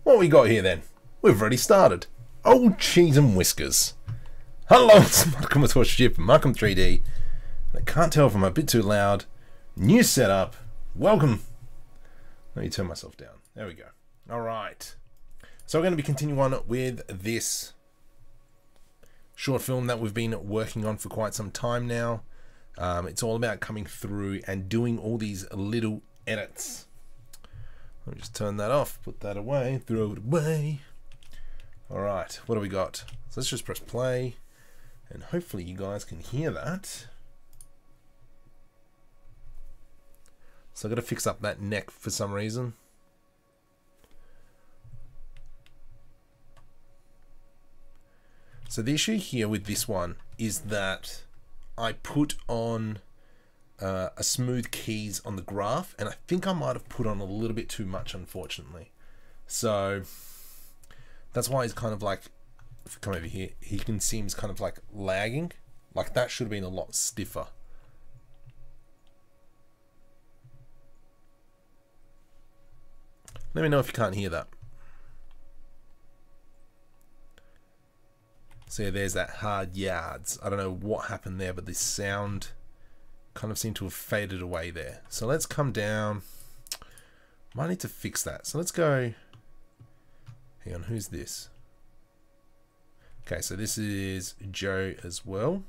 What we got here then? We've already started. Oh, cheese and whiskers. Hello, it's Markham with Ship, Markham 3D. I can't tell if I'm a bit too loud. New setup. Welcome. Let me turn myself down. There we go. Alright. So we're going to be continuing on with this short film that we've been working on for quite some time now. It's all about coming through and doing all these little edits. Let me just turn that off, put that away, throw it away. Alright, what do we got? So let's just press play, and hopefully you guys can hear that. So I've got to fix up that neck for some reason. So the issue here with this one is that I put on a smooth keys on the graph, and I think I might have put on a little bit too much, unfortunately. So that's why he's kind of like, if you come over here, you can see he's kind of like lagging. Like that should have been a lot stiffer. Let me know if you can't hear that. So yeah, there's that hard yards. I don't know what happened there, but the sound kind of seemed to have faded away there. So let's come down. Might need to fix that. So let's go. Hang on, who's this? Okay, so this is Joe as well.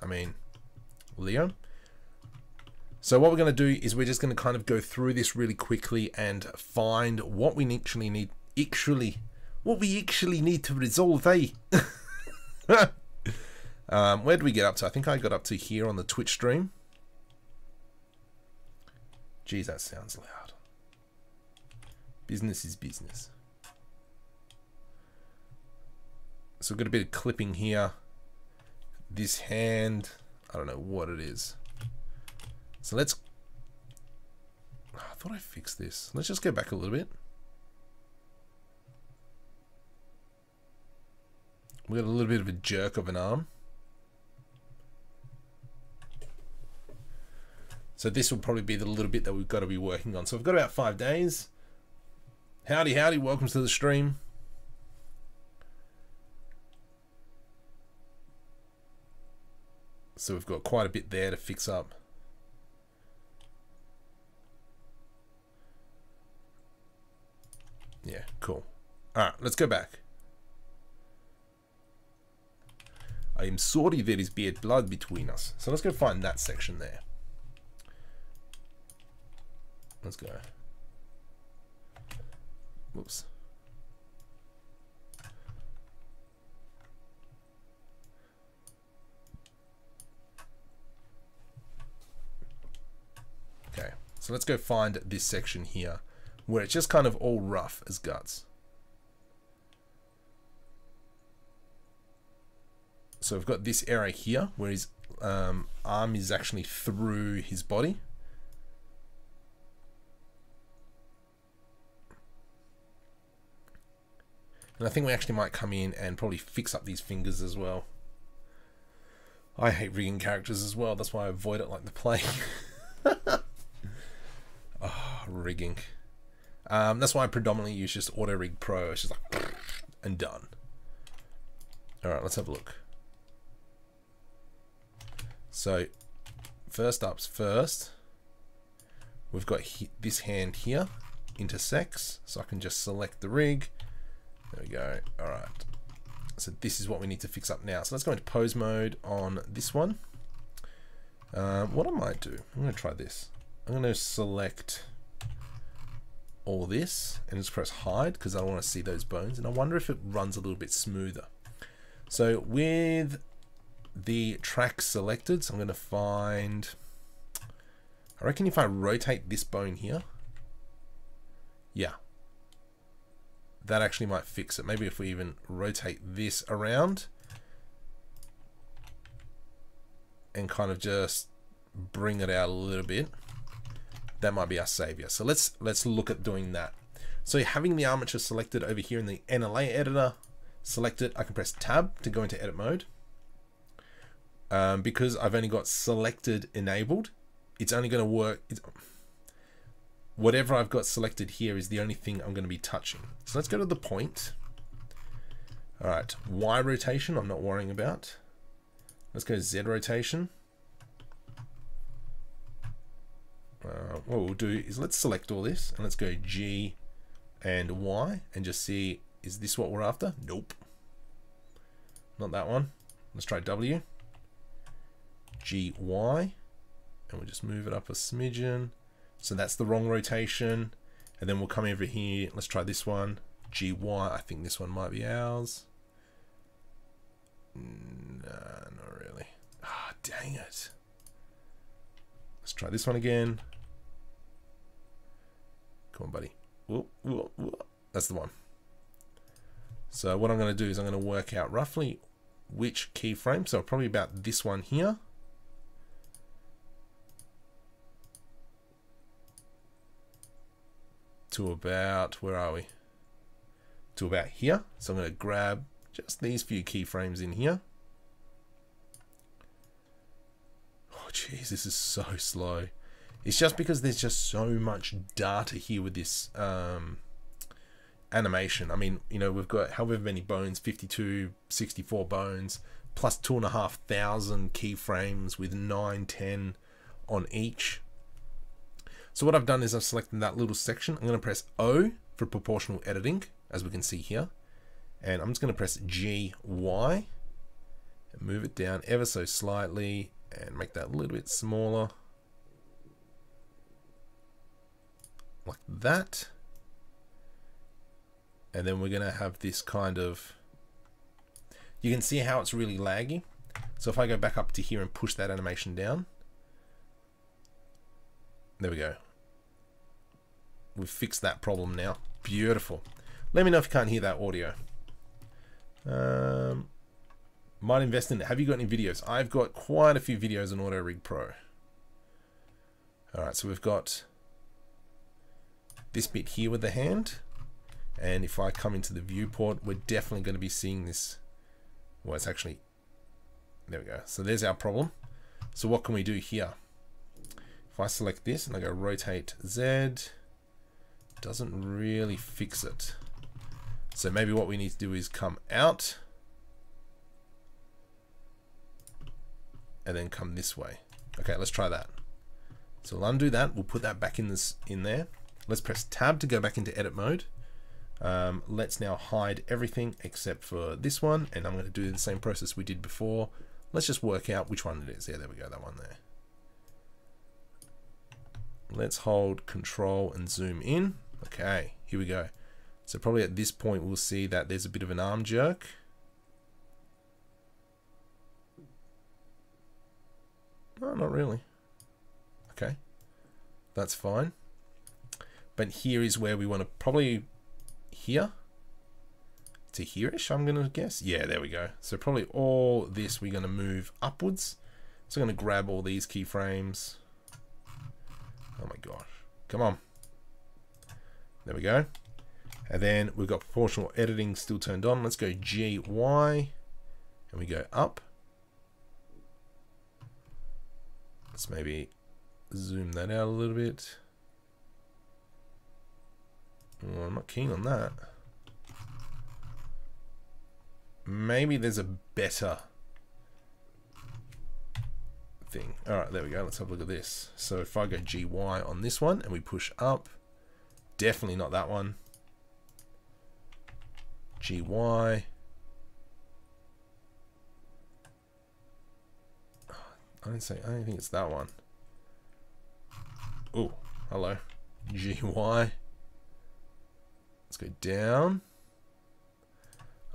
I mean, Leo. So what we're going to do is we're just going to kind of go through this really quickly and find what we actually need. What we actually need to resolve, eh? Where did we get up to? I think I got up to here on the Twitch stream. Geez, that sounds loud. Business is business. So we've got a bit of clipping here. This hand, I don't know what it is. So let's... I thought I fixed this. Let's just go back a little bit. We got a little bit of a jerk of an arm. So this will probably be the little bit that we've got to be working on. So we've got about 5 days. Howdy, howdy. Welcome to the stream. So we've got quite a bit there to fix up. Yeah, cool. Alright, let's go back. I am sorry there is bad blood between us. So let's go find that section there. Let's go. Whoops. Okay, so let's go find this section here where it's just kind of all rough as guts. So we've got this area here where his arm is actually through his body. And I think we actually might come in and probably fix up these fingers as well. I hate rigging characters as well. That's why I avoid it like the plague. Oh, rigging. That's why I predominantly use just Auto Rig Pro. It's just like, and done. Alright, let's have a look. So, first up's first. We've got this hand here, intersects, so I can just select the rig. There we go. Alright. So this is what we need to fix up now. So let's go into pose mode on this one. What I might do, I'm going to try this. I'm going to select all this and just press hide because I don't want to see those bones. And I wonder if it runs a little bit smoother. So with the track selected, so I'm going to find, I reckon if I rotate this bone here, yeah, that actually might fix it. Maybe if we even rotate this around and kind of just bring it out a little bit, that might be our savior. So let's look at doing that. So having the armature selected over here in the NLA editor, select it, I can press tab to go into edit mode. Because I've only got selected enabled, it's only going to work. whatever I've got selected here is the only thing I'm going to be touching. So let's go to the point. All right, Y rotation, I'm not worrying about. Let's go Z rotation. What we'll do is let's select all this and let's go G and Y and just see, is this what we're after? Nope. Not that one. Let's try W. G, Y. And we'll just move it up a smidgen. So that's the wrong rotation. And then we'll come over here. Let's try this one. G, Y. I think this one might be ours. Nah, not really. Ah, dang it. Let's try this one again. Come on, buddy. Whoop, whoop, whoop. That's the one. So what I'm going to do is I'm going to work out roughly which keyframe. So probably about this one here. To about, where are we? To about here. So I'm going to grab just these few keyframes in here. Oh, geez, this is so slow. It's just because there's just so much data here with this animation. I mean, you know, we've got however many bones, 52, 64 bones, plus 2,500 keyframes with 9, 10 on each. So what I've done is I've selected that little section. I'm going to press O for proportional editing, as we can see here. And I'm just going to press G, Y, and move it down ever so slightly and make that a little bit smaller. Like that. And then we're going to have this kind of, you can see how it's really laggy. So if I go back up to here and push that animation down, there we go. We've fixed that problem now. Beautiful. Let me know if you can't hear that audio. Might invest in it. Have you got any videos? I've got quite a few videos on AutoRig Pro. Alright, so we've got this bit here with the hand. And if I come into the viewport, we're definitely going to be seeing this. Well, it's actually, there we go. So there's our problem. So what can we do here? If I select this and I go rotate Z, doesn't really fix it. So maybe what we need to do is come out and then come this way. Okay, let's try that. So we'll undo that. We'll put that back in there. Let's press Tab to go back into edit mode. Let's now hide everything except for this one, and I'm going to do the same process we did before. Let's just work out which one it is. Yeah, there we go, that one there. Let's hold Control and zoom in. Okay, here we go. So probably at this point we'll see that there's a bit of an arm jerk. No, not really. Okay, that's fine. But here is where we want to probably here to here-ish, I'm gonna guess. Yeah, there we go. So probably all this we're gonna move upwards. So I'm gonna grab all these keyframes. Oh my gosh, come on. There we go. And then we've got proportional editing still turned on. Let's go G, Y, and we go up. Let's maybe zoom that out a little bit. Oh, I'm not keen on that. Maybe there's a better thing. All right, there we go. Let's have a look at this. So if I go GY on this one and we push up, definitely not that one. GY. I don't think it's that one. Oh, hello. GY. Let's go down.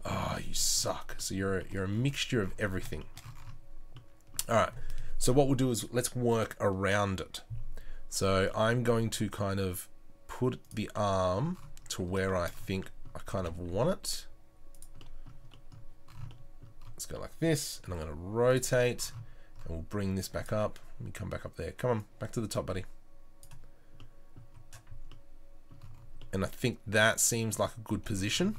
Oh, you suck. So you're a mixture of everything. All right. So what we'll do is let's work around it. So I'm going to kind of put the arm to where I think I kind of want it. Let's go like this, and I'm going to rotate, and we'll bring this back up. Let me come back up there. Come on, back to the top, buddy. And I think that seems like a good position.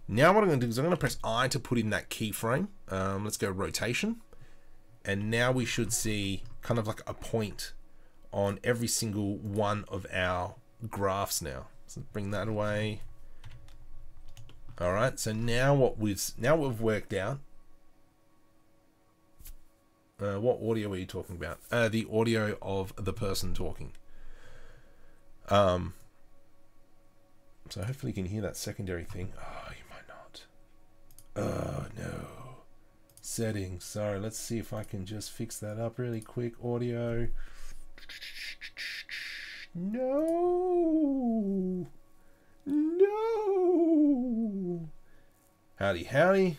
Now what I'm going to do is I'm going to press I to put in that keyframe. Let's go rotation. And now we should see kind of like a point on every single one of our graphs now. So bring that away. All right. So now what we've worked out. What audio are you talking about? The audio of the person talking. So hopefully you can hear that secondary thing. Oh, you might not. Oh no. Settings. Sorry. Let's see if I can just fix that up really quick. Audio. No. No. Howdy, howdy.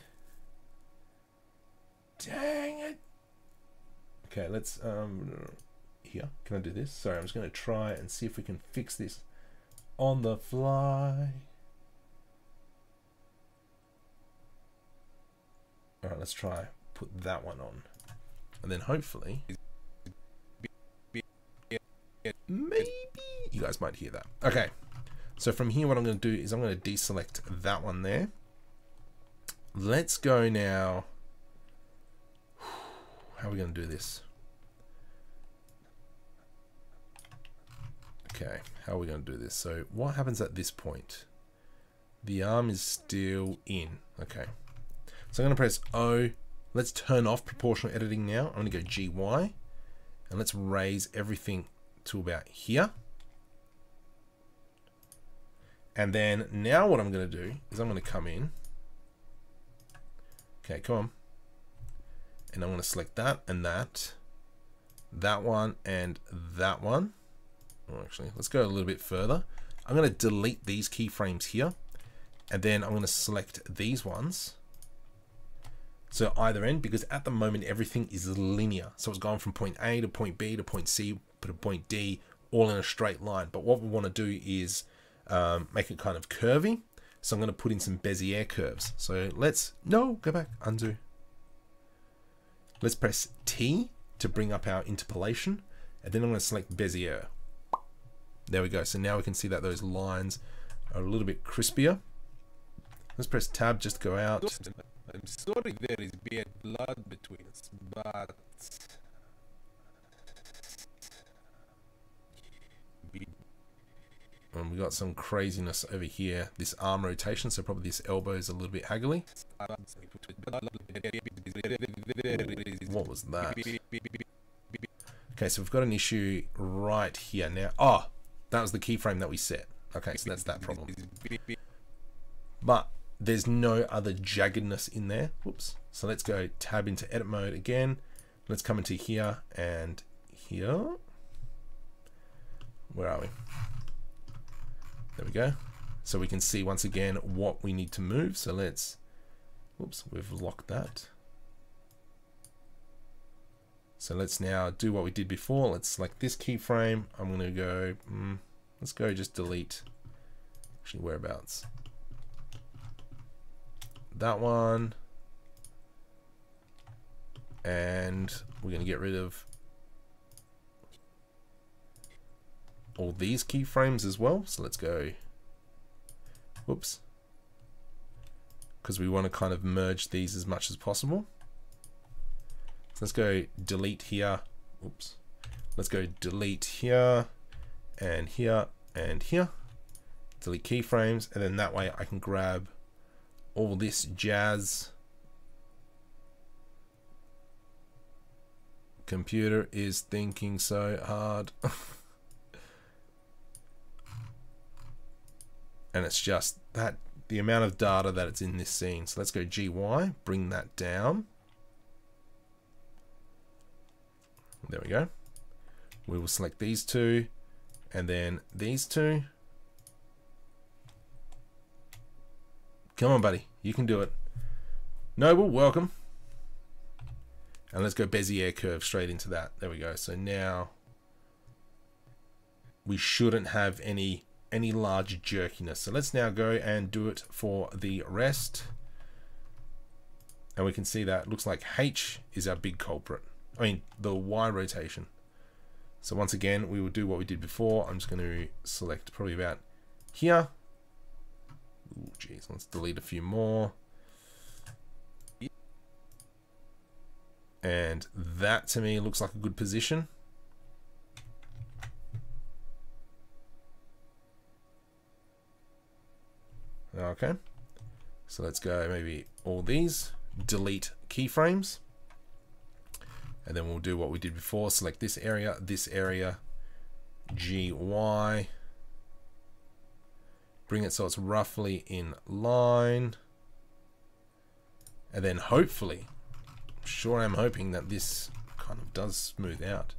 Dang it. Okay, let's here. Can I do this? Sorry, I'm just going to try and see if we can fix this on the fly. All right, let's try put that one on, and then hopefully maybe you guys might hear that. Okay, so from here what I'm going to do is I'm going to deselect that one there. Let's go now. How are we going to do this? Okay, how are we going to do this? So what happens at this point? The arm is still in. Okay, so I'm going to press O. Let's turn off proportional editing now. I'm going to go GY, and let's raise everything to about here. And then now what I'm going to do is I'm going to come in. Okay, come on. And I'm going to select that and that one and that one. Oh, actually, let's go a little bit further. I'm going to delete these keyframes here, and then I'm going to select these ones. So either end, because at the moment everything is linear. So it's going from point A to point B to point C to point D, all in a straight line. But what we want to do is make it kind of curvy. So I'm going to put in some Bezier curves. So go back, undo. Let's press T to bring up our interpolation, and then I'm going to select Bezier. There we go. So now we can see that those lines are a little bit crispier. Let's press Tab just to go out. I'm sorry there is bad blood between us, but and we got some craziness over here. This arm rotation, so probably this elbow is a little bit haggly. What was that? Okay, so we've got an issue right here now. Oh, that was the keyframe that we set. Okay, so that's that problem. But there's no other jaggedness in there. Whoops. So let's go tab into edit mode again. Let's come into here and here. Where are we? There we go. So we can see once again what we need to move. So let's, whoops, we've locked that. So let's now do what we did before. Let's select this keyframe. I'm going to go, let's go just delete, actually whereabouts. That one. And we're going to get rid of all these keyframes as well. So let's go, whoops, because we want to kind of merge these as much as possible. So let's go delete here. Oops. Let's go delete here and here and here. Delete keyframes, and then that way I can grab all this jazz. Computer is thinking so hard. And it's just that the amount of data that it's in this scene. So let's go GY, bring that down. There we go. We will select these two and then these two. Come on, buddy. You can do it. Noble, welcome. And let's go Bezier curve straight into that. There we go. So now we shouldn't have any large jerkiness. So let's now go and do it for the rest. And we can see that it looks like H is our big culprit. I mean, the Y rotation. So once again, we will do what we did before. I'm just going to select probably about here. Ooh, geez, let's delete a few more. And that to me looks like a good position. Okay. So let's go maybe all these, delete keyframes. And then we'll do what we did before. Select this area, GY. Bring it so it's roughly in line. And then hopefully, I'm hoping that this kind of does smooth out.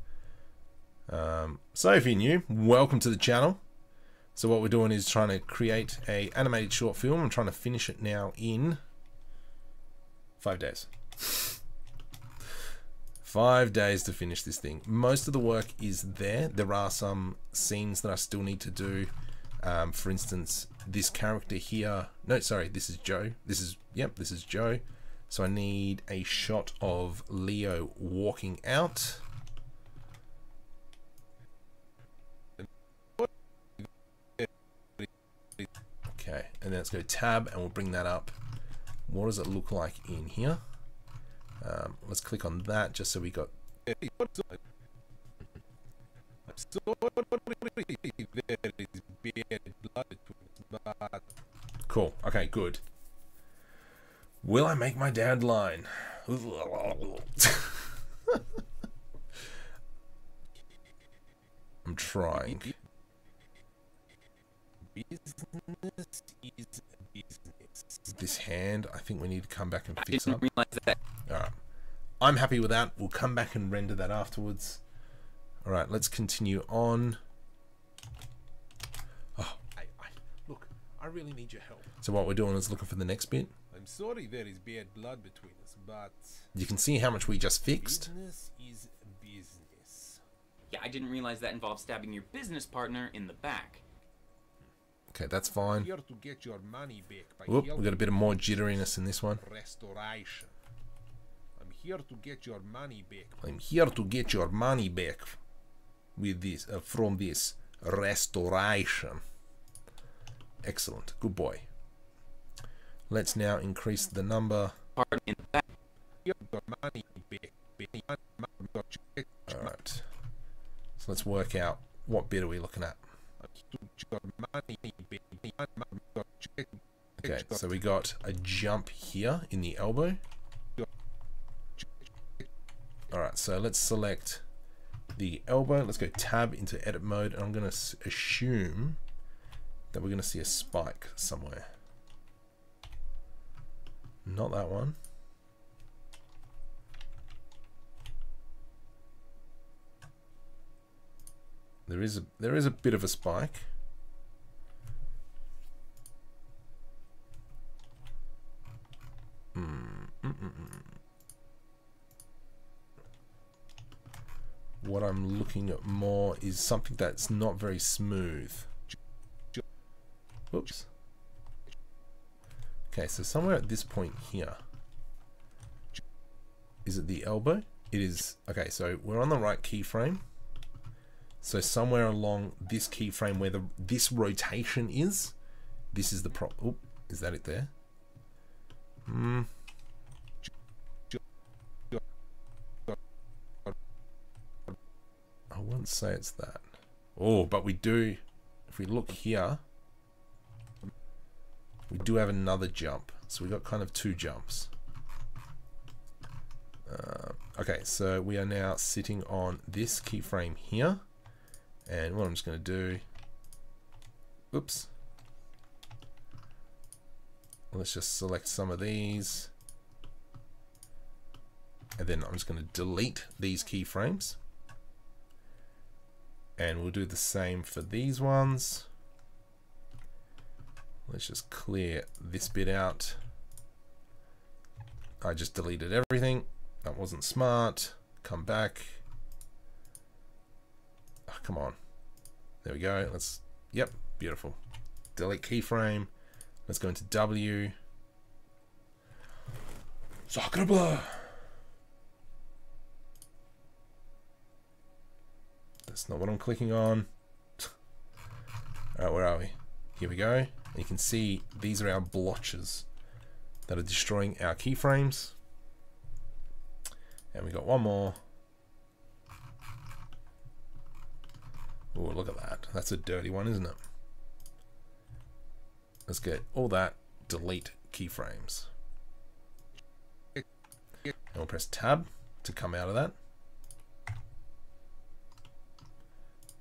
So if you're new, welcome to the channel. So what we're doing is trying to create a animated short film. I'm trying to finish it now in 5 days. 5 days to finish this thing. Most of the work is there. There are some scenes that I still need to do. For instance, this character here. No, sorry, this is Joe. This is Joe. So I need a shot of Leo walking out. Okay, and then let's go tab and we'll bring that up. What does it look like in here? Let's click on that just so we got. Cool. Okay, good. Will I make my dad line? I'm trying. Business is business. This hand, I think we need to come back and I fix didn't up. realize that. Alright. I'm happy with that. We'll come back and render that afterwards. Alright, let's continue on. Oh, look, I really need your help. So what we're doing is looking for the next bit. I'm sorry there is bad blood between us, but You can see how much we just fixed. business is business. Yeah, I didn't realize that involved stabbing your business partner in the back. Okay, that's fine. Here to get your money back by Whoop, we helping got a bit of more jitteriness in this one. restoration. I'm here to get your money back. I'm here to get your money back with this from this restoration. Excellent, good boy. Let's now increase the number. Partner in the back. Here your money back. All right. So let's work out what bit are we looking at. Okay, so we got a jump here in the elbow. Alright, so let's select the elbow. Let's go tab into edit mode, and I'm going to assume that we're going to see a spike somewhere. Not that one. There is a bit of a spike. What I'm looking at more is something that's not very smooth. Whoops. Okay, so somewhere at this point here. Is it the elbow? It is. Okay, so we're on the right keyframe. So somewhere along this keyframe where this rotation is, this is the oh, is that it there? I wouldn't say it's that. Oh, but we do, if we look here, we do have another jump. So we got kind of two jumps. Okay, so we are now sitting on this keyframe here. And what I'm just going to do, oops, let's just select some of these. And then I'm just going to delete these keyframes. And we'll do the same for these ones. Let's just clear this bit out. I just deleted everything. That wasn't smart. Come back. Oh, come on. There we go. Let's, yep, beautiful. Delete keyframe. Let's go into W. Sacre bleu. That's not what I'm clicking on. Alright, where are we? Here we go. And you can see these are our blotches that are destroying our keyframes. And we got one more. Oh, look at that. That's a dirty one, isn't it? Let's get all that. Delete keyframes. And we'll press tab to come out of that.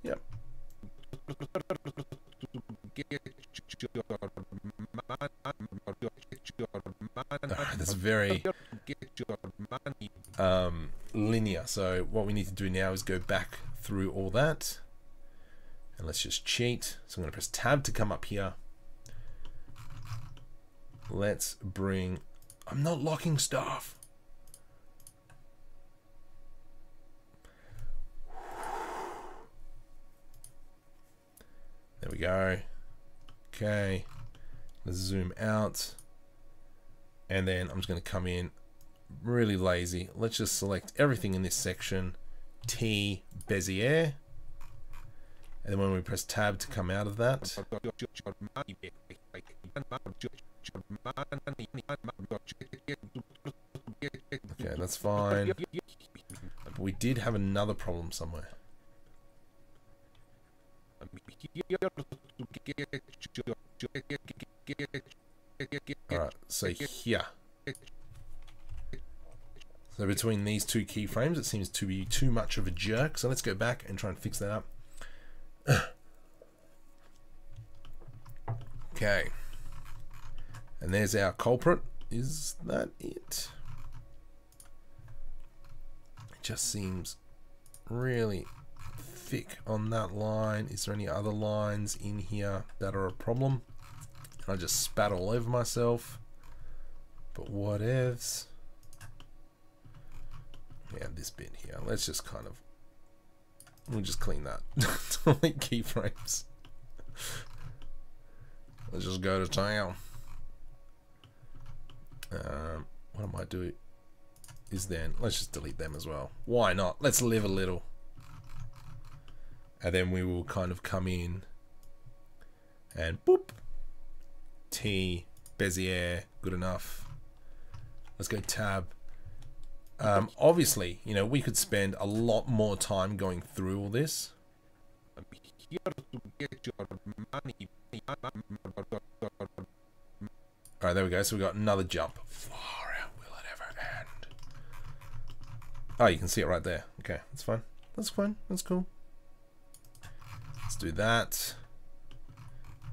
Yep. That's very linear. So what we need to do now is go back through all that. And let's just cheat. So I'm going to press tab to come up here. Let's bring... I'm not locking stuff. There we go. Okay. Let's zoom out. And then I'm just going to come in really lazy. Let's just select everything in this section. T Bezier. And then when we press tab to come out of that. Okay, that's fine. But we did have another problem somewhere. Alright, so here. So between these two keyframes, it seems to be too much of a jerk. So let's go back and try and fix that up. Okay. And there's our culprit. Is that it? It just seems really thick on that line. Is there any other lines in here that are a problem? I just spat all over myself. But whatevs. Yeah, this bit here. Let's just kind of... We'll just clean that. Delete keyframes. Let's just go to town. What I might do is then... Let's just delete them as well. Why not? Let's live a little. And then we will kind of come in and boop. T, Bezier, good enough. Let's go tab. Obviously, you know, we could spend a lot more time going through all this. I'm here to get your money. Alright, there we go. So we got another jump. Far out will it ever end? Oh, you can see it right there. Okay, that's fine. That's fine. That's cool. Let's do that.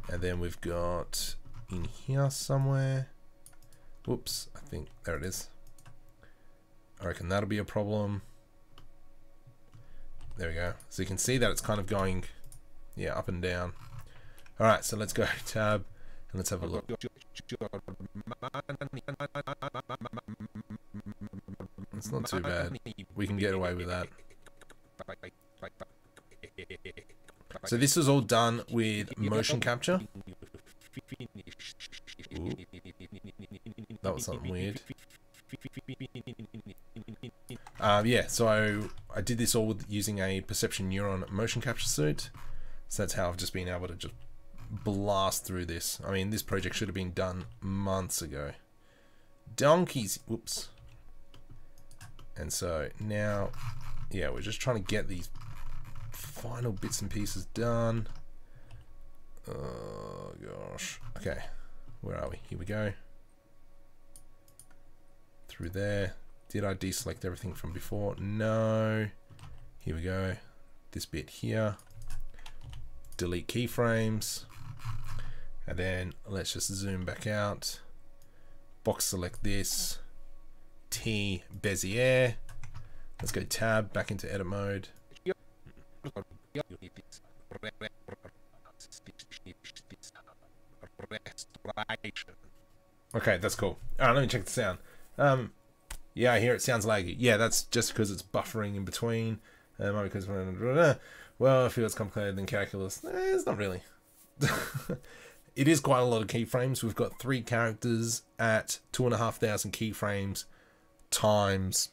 And then we've got in here somewhere. Whoops, I think there it is. I reckon that'll be a problem. There we go. So you can see that it's kind of going, yeah, up and down. All right, so let's go tab and let's have a look. It's not too bad. We can get away with that. So this is all done with motion capture. Ooh. That was something weird. Yeah, so I did this all with using a Perception Neuron motion capture suite. So that's how I've just been able to just blast through this. I mean, this project should have been done months ago. Donkeys. Whoops. And so now, yeah, we're just trying to get these final bits and pieces done. Oh gosh. Okay, where are we? Here we go. Through there. Did I deselect everything from before? No. Here we go. This bit here. Delete keyframes. And then let's just zoom back out. Box select this. T Bezier. Let's go tab back into edit mode. Okay, that's cool. Alright, let me check the sound. Yeah, I hear it sounds laggy. Yeah, that's just because it's buffering in between. Because well, I feel it's complicated than calculus. It's not really. It is quite a lot of keyframes. We've got 3 characters at 2,500 keyframes times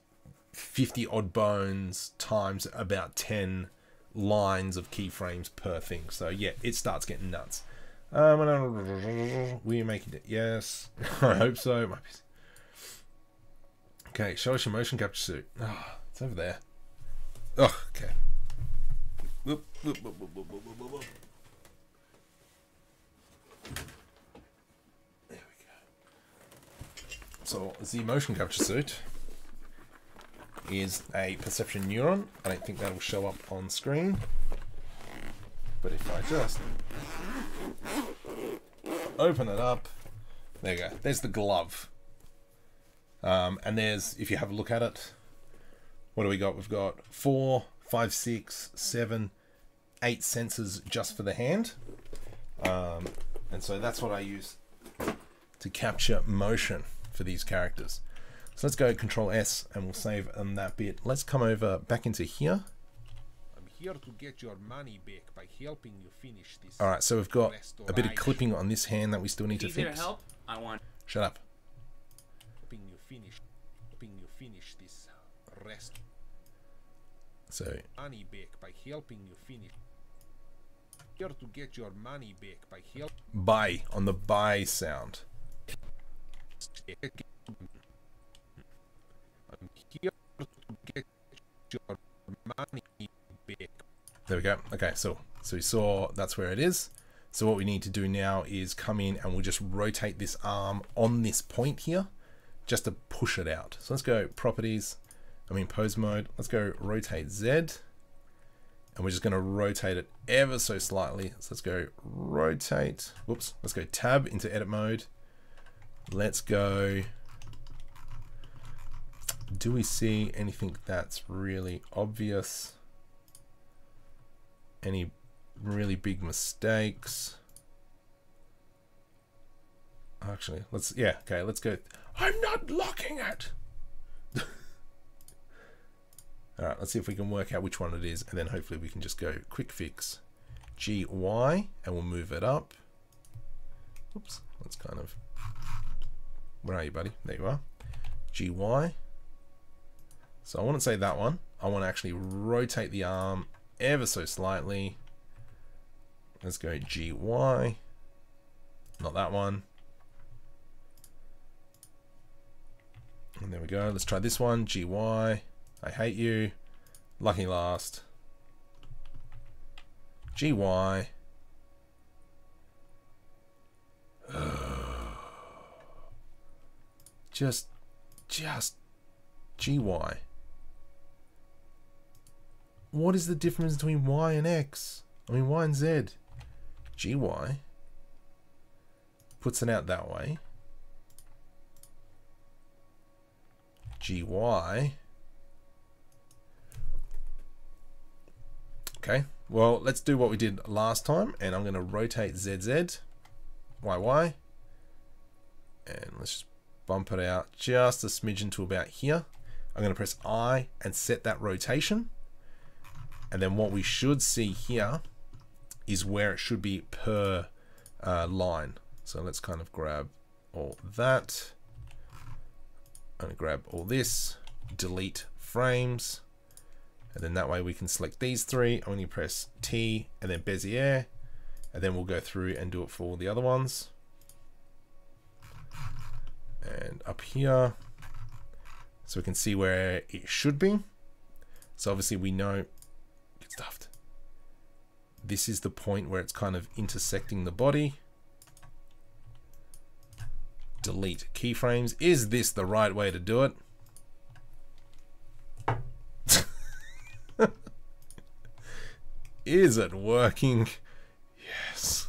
50 odd bones times about 10 lines of keyframes per thing. So yeah, it starts getting nuts. Will you make it? Yes. I hope so. Okay, show us your motion capture suit. Oh, it's over there. Oh, okay. So the motion capture suit is a perception neuron. I don't think that'll show up on screen. But if I just open it up, there you go. There's the glove. And there's, if you have a look at it, what do we got? We've got 4, 5, 6, 7, 8 sensors just for the hand. And so that's what I use to capture motion for these characters. So let's go Control S and we'll save on that bit. Let's come over back into here. I'm here to get your money back by helping you finish this. All right, so we've got a bit of clipping on this hand that we still need to Easy to fix. help. I want. Shut up. Helping you finish this rest. So Money back by helping you finish. Here to get your money back by help. buy on the buy sound. I'm here to get your money back. There we go. Okay, so we saw that's where it is. So what we need to do now is come in and we'll just rotate this arm on this point here just to push it out. So let's go properties, pose mode. Let's go rotate Z and we're just going to rotate it ever so slightly. So let's go rotate. Whoops. Let's go tab into edit mode. Let's go. Do we see anything that's really obvious? Any really big mistakes? Actually, let's go. I'm not locking it. All right, let's see if we can work out which one it is, and then hopefully we can just go quick fix GY and we'll move it up. Oops, let's kind of, where are you, buddy? There you are. GY. So I want to say that one. I want to actually rotate the arm ever so slightly. Let's go GY. Not that one. And there we go. Let's try this one. GY. I hate you. Lucky last. GY. Just GY. What is the difference between Y and X? Y and Z. GY puts it out that way. GY. Okay, well, let's do what we did last time, and I'm going to rotate ZZ, YY, and let's just bump it out just a smidgen to about here. I'm going to press I and set that rotation, and then what we should see here is where it should be per line. So let's kind of grab all that. I'm going to grab all this, delete frames, and then that way we can select these three. I'm going to press T and then Bezier, and then we'll go through and do it for all the other ones. And up here, so we can see where it should be. So obviously we know, get stuffed. This is the point where it's kind of intersecting the body. Delete keyframes. Is this the right way to do it? Is it working? Yes.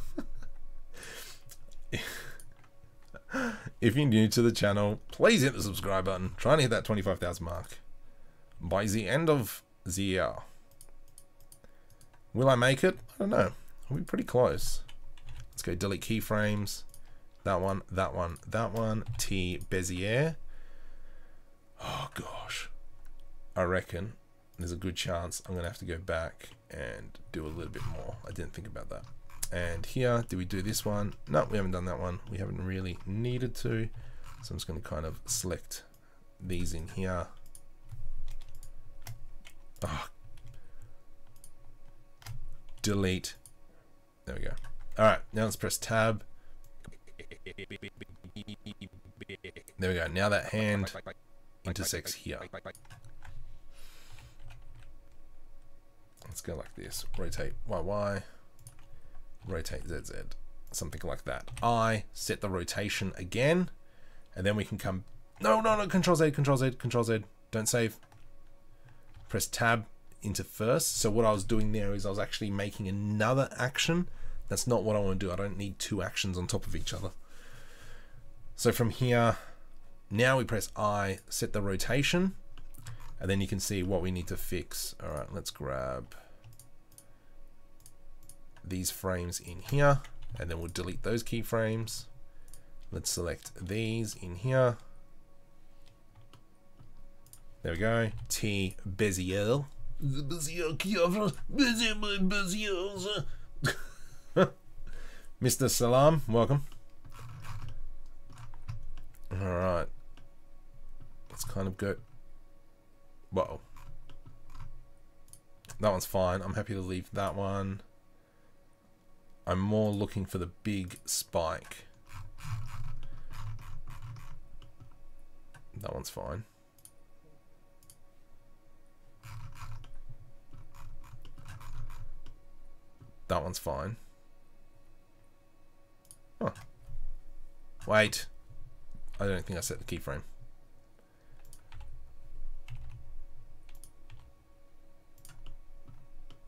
If you're new to the channel, please hit the subscribe button. Trying to hit that 25,000 mark by the end of the year. Will I make it? I don't know. I'll be pretty close. Let's go delete keyframes. That one, that one, that one. T Bezier. Oh gosh. I reckon there's a good chance I'm gonna have to go back and do a little bit more. I didn't think about that. And here, do we do this one? No, we haven't done that one. We haven't really needed to. So I'm just gonna kind of select these in here. Oh. Delete. There we go. All right, now let's press tab. There we go. Now that hand intersects here. Let's go like this. Rotate YY. Rotate ZZ. Something like that. I set the rotation again, and then we can come No, no, no. Control Z, Control Z, Control Z. Don't save. Press tab into first. So what I was doing there is I was actually making another action. That's not what I want to do. I don't need two actions on top of each other. So from here, now we press I, set the rotation, and then you can see what we need to fix. All right, let's grab these frames in here, and then we'll delete those keyframes. Let's select these in here. There we go. T Bezier. Mr. Salam, welcome. Alright. Let's kind of go. Whoa. That one's fine. I'm happy to leave that one. I'm more looking for the big spike. That one's fine. That one's fine. Huh. Wait. I don't think I set the keyframe.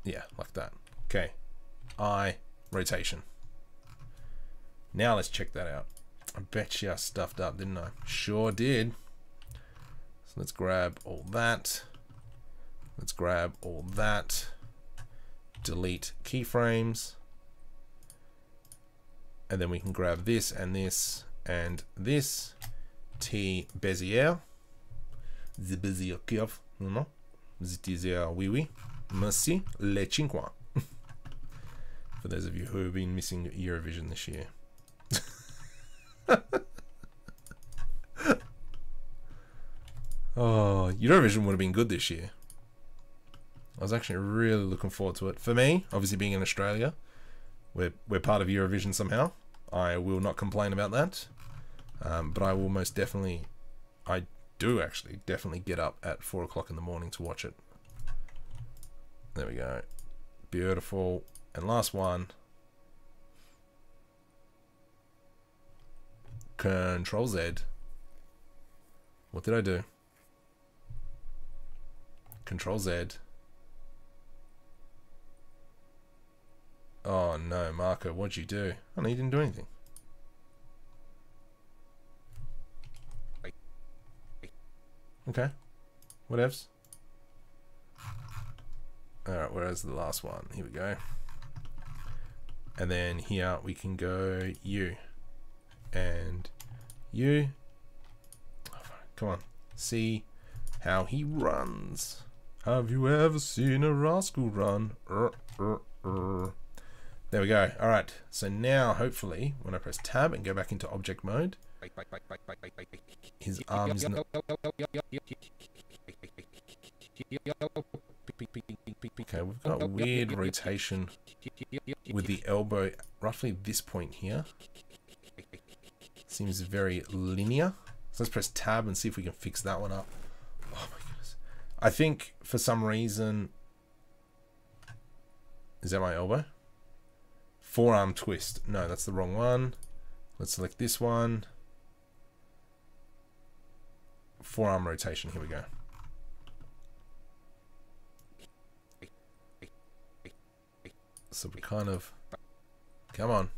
Yeah, like that. Okay. I rotation. Now let's check that out. I bet you I stuffed up, didn't I? Sure did. So let's grab all that. Let's grab all that. Delete keyframes. And then we can grab this and this and this. T Bezier. The Bezier curve. Non. Zitizer oui oui. Merci. Les cinq. For those of you who have been missing Eurovision this year. Oh, Eurovision would have been good this year. I was actually really looking forward to it. For me, obviously being in Australia, we're part of Eurovision somehow. I will not complain about that. But I will most definitely, I do actually definitely get up at 4 o'clock in the morning to watch it. There we go. Beautiful. And last one. Control Z. What did I do? Control Z. Oh no, Marco, what'd you do? Oh no, you didn't do anything. Okay. Whatevs. Alright, where's the last one? Here we go. And then here we can go U. And U. Come on. See how he runs. Have you ever seen a rascal run? There we go. Alright. So now, hopefully, when I press tab and go back into object mode, his arms... Okay, we've got a weird rotation with the elbow roughly this point here. Seems very linear. So let's press tab and see if we can fix that one up. Oh my goodness. I think for some reason... Is that my elbow? Forearm twist. No, that's the wrong one. Let's select this one. Forearm rotation. Here we go. So we kind of... Come on.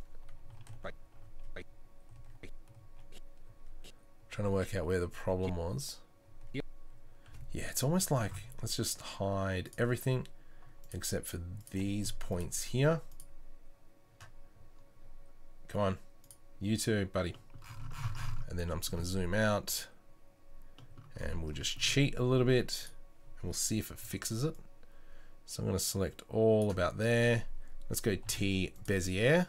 Trying to work out where the problem was. Yeah, it's almost like... Let's just hide everything except for these points here. Come on. You too, buddy. And then I'm just going to zoom out. And we'll just cheat a little bit. And we'll see if it fixes it. So I'm going to select all about there. Let's go T Bezier.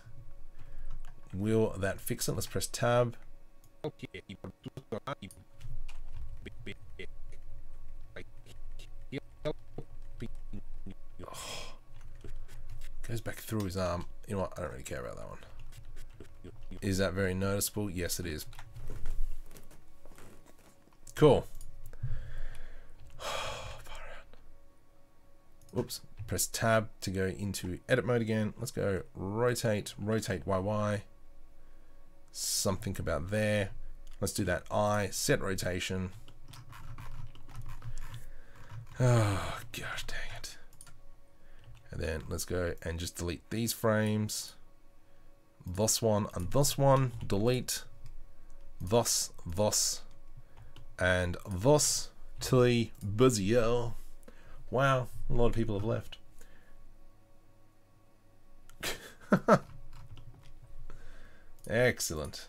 Will that fix it? Let's press tab. Oh. Goes back through his arm. You know what? I don't really care about that one. Is that very noticeable? Yes, it is. Cool. Whoops. Press tab to go into edit mode again. Let's go rotate, rotate YY. Something about there. Let's do that. I set rotation. Oh, gosh dang it. And then let's go and just delete these frames. This one and this one. Delete. This, and this. T Bezier. Wow, a lot of people have left. Excellent.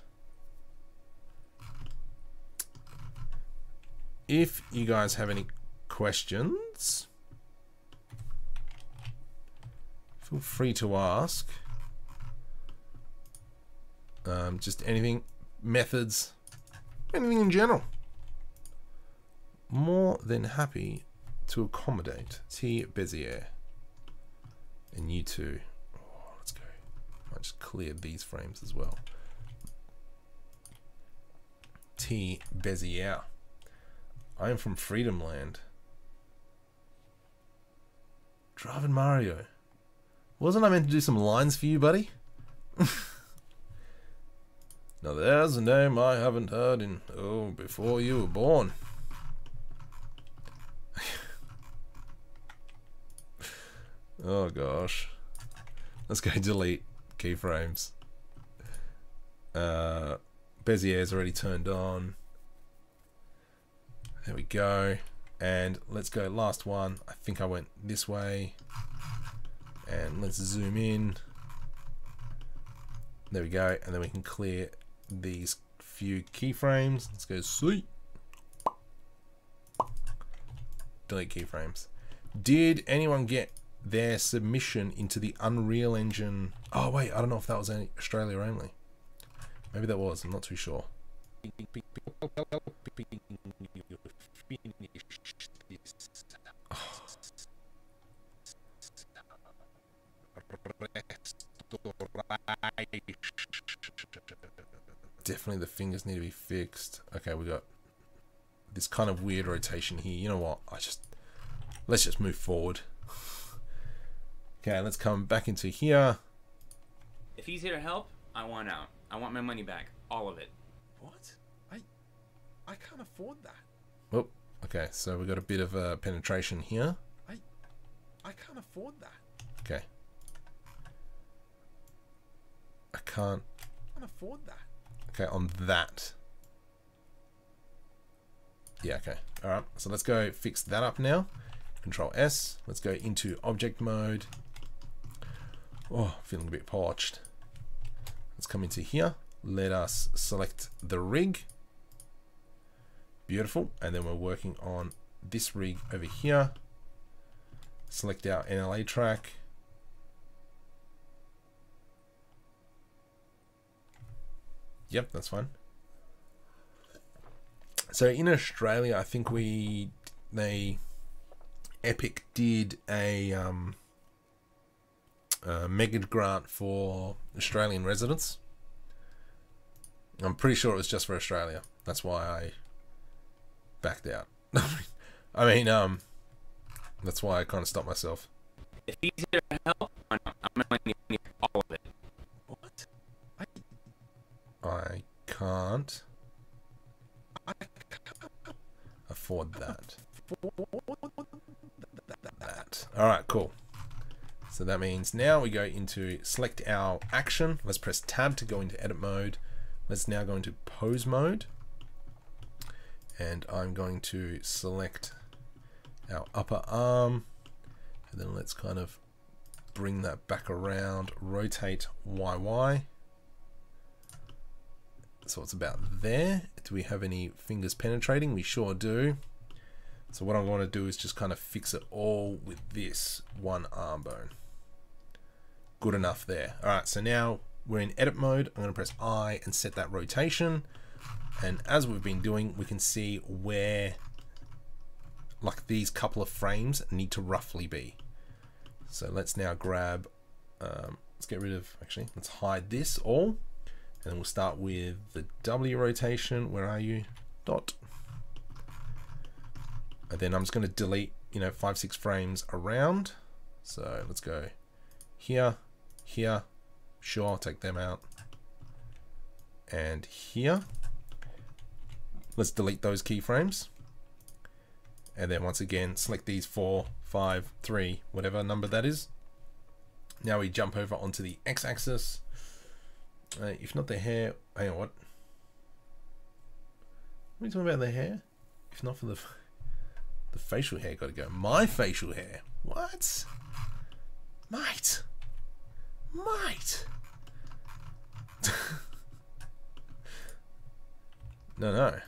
If you guys have any questions, feel free to ask. Just anything, methods, anything in general. More than happy to accommodate. T Bezier. And you too. Oh, let's go. I just cleared these frames as well. T Bezier. I am from Freedom Land. Driving Mario. Wasn't I meant to do some lines for you, buddy? Now there's a name I haven't heard in, before you were born. Oh gosh. Let's go delete keyframes. Bezier's already turned on. There we go. And let's go last one. I think I went this way. And let's zoom in. There we go. And then we can clear these few keyframes. Let's go see. Delete keyframes. Did anyone get their submission into the Unreal Engine? Oh wait, I don't know if that was Australia only. Maybe that was, I'm not too sure. Definitely the fingers need to be fixed. Okay, we got this kind of weird rotation here. You know what? Let's just move forward. Okay, let's come back into here. If he's here to help, I want out. I want my money back. All of it. What? I can't afford that. Oh, okay, so we got a bit of penetration here. I can't afford that. Okay. I can't afford that. Okay, on that. Yeah, okay. Alright, so let's go fix that up now. Control S. Let's go into object mode. Oh, feeling a bit parched. Let's come into here. Let us select the rig. Beautiful. And then we're working on this rig over here. Select our NLA track. Yep, that's fine. So in Australia, I think Epic did a mega grant for Australian residents. I'm pretty sure it was just for Australia. That's why I backed out. I mean, that's why I kind of stopped myself. If he's here to help, I'm going to need all of it. What? I can't afford that. Alright, cool. So that means now we go into select our action. Let's press tab to go into edit mode. Let's now go into pose mode. And I'm going to select our upper arm. And then let's kind of bring that back around, rotate YY. So it's about there. Do we have any fingers penetrating? We sure do. So what I want to do is just kind of fix it all with this one arm bone. Good enough there. All right, so now we're in edit mode. I'm going to press I and set that rotation. And as we've been doing, we can see where like these couple of frames need to roughly be. So let's now grab, let's get rid of, actually, let's hide this all. And we'll start with the W rotation. Where are you? Dot. And then I'm just going to delete, 5-6 frames around. So let's go here, here. Sure, take them out. And here. Let's delete those keyframes. And then once again, select these 4, 5, 3, whatever number that is. Now we jump over onto the x-axis. If not the hair, hang on, what? What are you talking about, the hair? If not for the facial hair, got to go. My facial hair. What? Mate. Mate. No.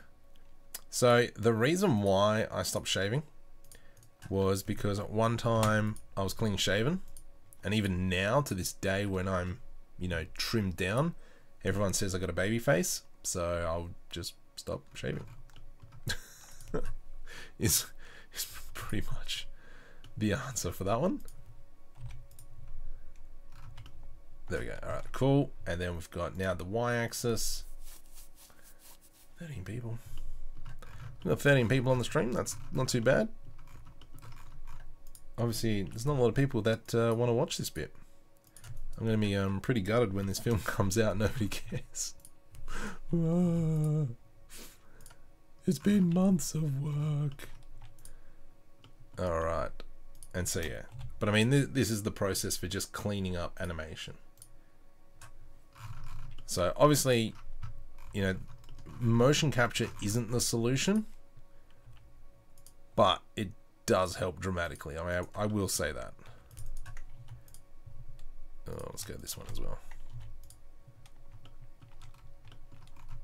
So the reason why I stopped shaving was because at one time I was clean shaven, and even now to this day when I'm, you know, trimmed down, everyone says I got a baby face, so I'll just stop shaving. is pretty much the answer for that one. There we go. All right, cool. And then we've got now the y-axis. 13 people. We've got 13 people on the stream. That's not too bad. Obviously, there's not a lot of people that want to watch this bit. I'm going to be pretty gutted when this film comes out and nobody cares. It's been months of work. Alright. And so, yeah. But I mean, this is the process for just cleaning up animation. So, obviously, you know, motion capture isn't the solution, but it does help dramatically. I mean, I will say that. Oh, let's go this one as well.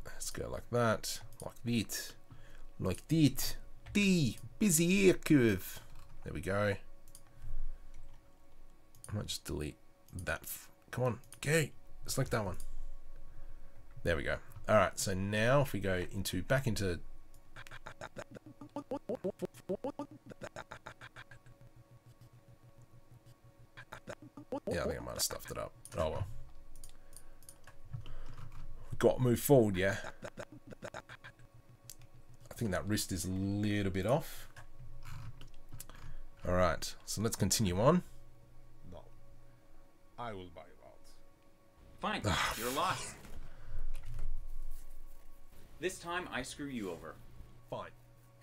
Let's go like that, like that, like that. The busy ear curve. There we go. I might just delete that. Come on, go. Select that one. There we go. All right. So now if we go back into. Yeah, I think I might have stuffed it up. Oh well. We've got to move forward, yeah. I think that wrist is a little bit off. Alright, so let's continue on. No. I will buy you out. Fine, you're lost. This time I screw you over. Fine.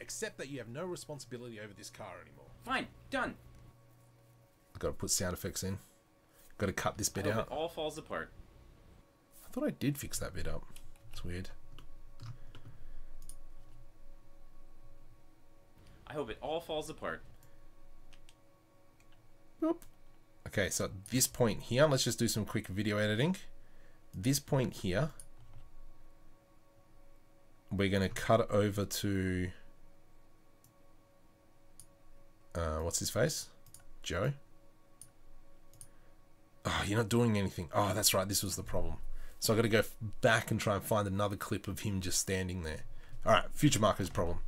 Except that you have no responsibility over this car anymore. Fine, done. I've got to put sound effects in. Got to cut this bit I hope out. it all falls apart. I thought I did fix that bit up. It's weird. I hope it all falls apart. Boop. Okay, so at this point here, let's just do some quick video editing. This point here, we're going to cut over to what's his face? Joe. Oh, you're not doing anything. Oh, that's right. This was the problem. So I got to go back and try and find another clip of him just standing there. All right, future markers problem.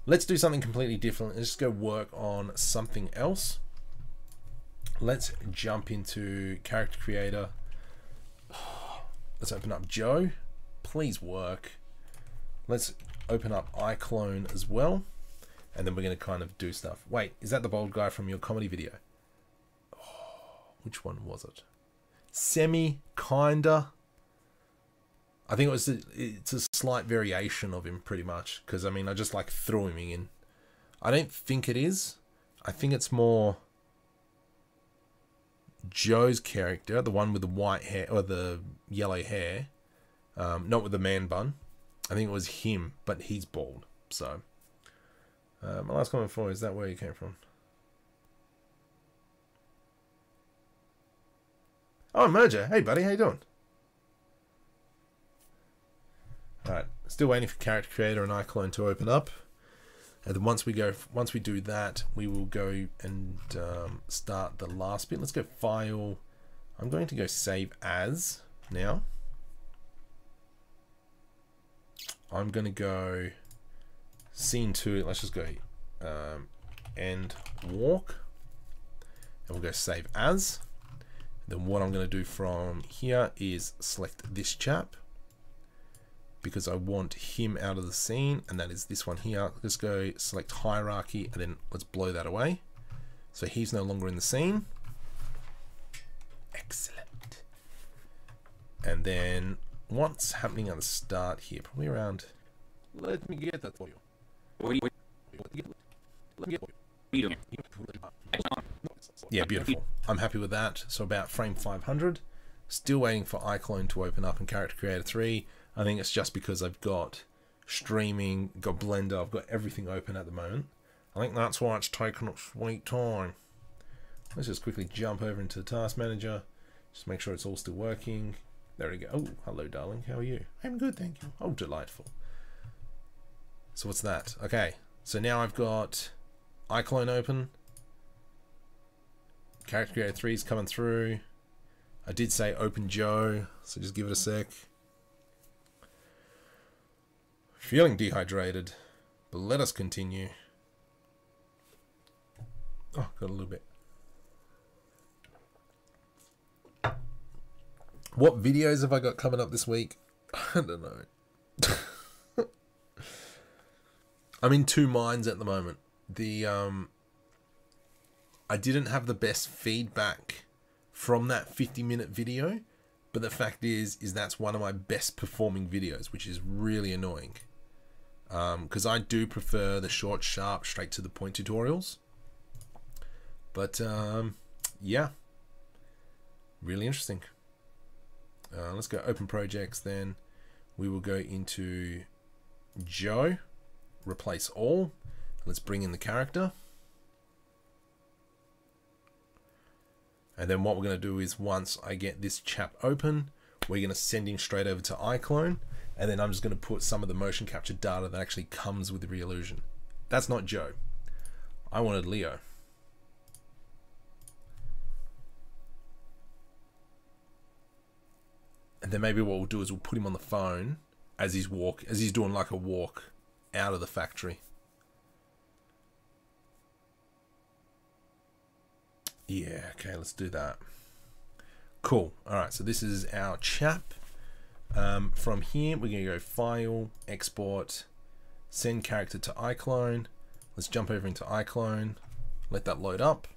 Let's do something completely different. Let's just go work on something else. Let's jump into character creator. Let's open up Joe. Please work. Let's open up iClone as well. And then we're going to kind of do stuff. Wait, is that the bald guy from your comedy video? Oh, which one was it? Kinda. I think it's a slight variation of him pretty much. Because, I mean, I just like threw him in. I don't think it is. I think it's more Joe's character, the one with the white hair or the yellow hair. Not with the man bun. I think it was him, but he's bald. So, my last comment for you, is that where you came from? Oh, Merger. Hey, buddy. How you doing? Alright. Still waiting for character creator and iClone to open up. And then once we do that, we will go and start the last bit. Let's go file. I'm going to go save as now. I'm going to go scene 2. Let's just go end walk. And we'll go save as. Then what I'm going to do from here is select this chap, because I want him out of the scene, and that is this one here. Let's go select hierarchy, and then let's blow that away. So he's no longer in the scene. Excellent. And then what's happening at the start here? Probably around Let me get that for you. What are you Let me get it for doing? Yeah, beautiful. I'm happy with that. So about frame 500. Still waiting for iClone to open up in Character Creator 3. I think it's just because I've got streaming, got Blender, I've got everything open at the moment. I think that's why it's taking its sweet time. Let's just quickly jump over into the Task Manager. Just make sure it's all still working. There we go. Oh, hello, darling. How are you? I'm good, thank you. Oh, delightful. So what's that? Okay, so now I've got iClone open. Character Creator 3 is coming through. I did say open Joe, so just give it a sec. Feeling dehydrated, but let us continue. Oh, got a little bit. What videos have I got coming up this week? I don't know. I'm in two minds at the moment. I didn't have the best feedback from that 50-minute video, but the fact is that's one of my best performing videos, which is really annoying. Because I do prefer the short, sharp, straight to the point tutorials. But yeah, really interesting. Let's go open projects then. We will go into Joe, replace all. Let's bring in the character. And then what we're going to do is once I get this chap open, we're going to send him straight over to iClone. And then I'm just going to put some of the motion capture data that actually comes with the Reallusion. That's not Joe. I wanted Leo. And then maybe what we'll do is we'll put him on the phone as he's doing like a walk out of the factory. Yeah, okay, let's do that. Cool. All right, so this is our chap. From here, we're going to go File, Export, Send Character to iClone. Let's jump over into iClone. Let that load up.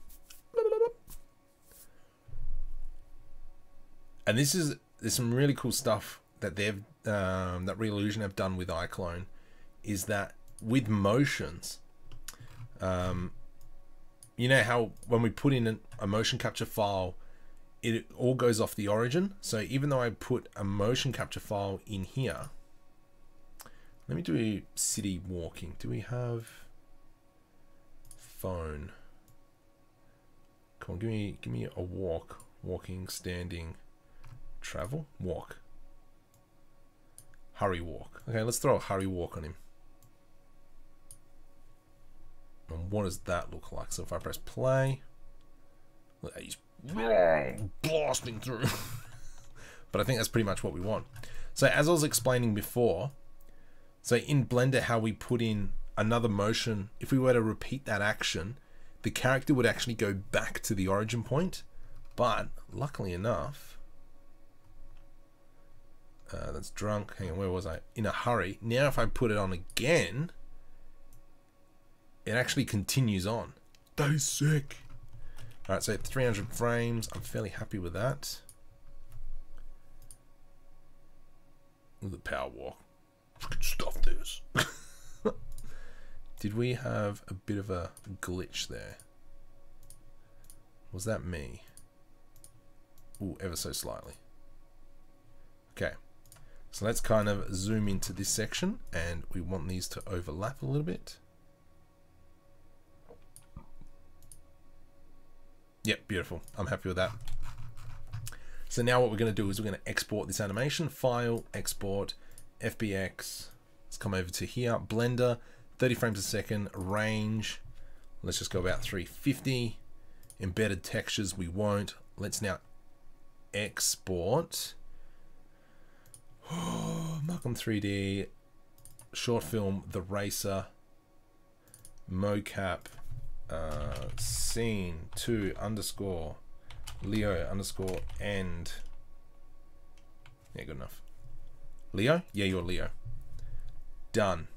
And there's some really cool stuff that that Reallusion have done with iClone, is that with motions, you know how when we put in a motion capture file, it all goes off the origin. So even though I put a motion capture file in here, let me do city walking. Do we have phone? Come on, give me a walk, walking, standing, travel, walk, hurry walk. Okay, let's throw a hurry walk on him. And what does that look like? So if I press play, look, he's blasting through. But I think that's pretty much what we want. So as I was explaining before, so in Blender, how we put in another motion, if we were to repeat that action, the character would actually go back to the origin point. But luckily enough, that's drunk. Hang on, where was I? In a hurry. Now if I put it on again, it actually continues on. That is sick. Alright, so 300 frames. I'm fairly happy with that. Look at the power walk. Fucking stuff this. Did we have a bit of a glitch there? Was that me? Ooh, ever so slightly. Okay. So let's kind of zoom into this section, and we want these to overlap a little bit. Yep, beautiful. I'm happy with that. So now what we're going to do is we're going to export this animation. File, Export, FBX. Let's come over to here. Blender, 30 frames a second, range. Let's just go about 350. Embedded textures, we won't. Let's now export. Malcolm 3D, short film, The Racer, mocap, scene 2 underscore Leo underscore end. Yeah, good enough. Leo? Yeah, you're Leo. Done.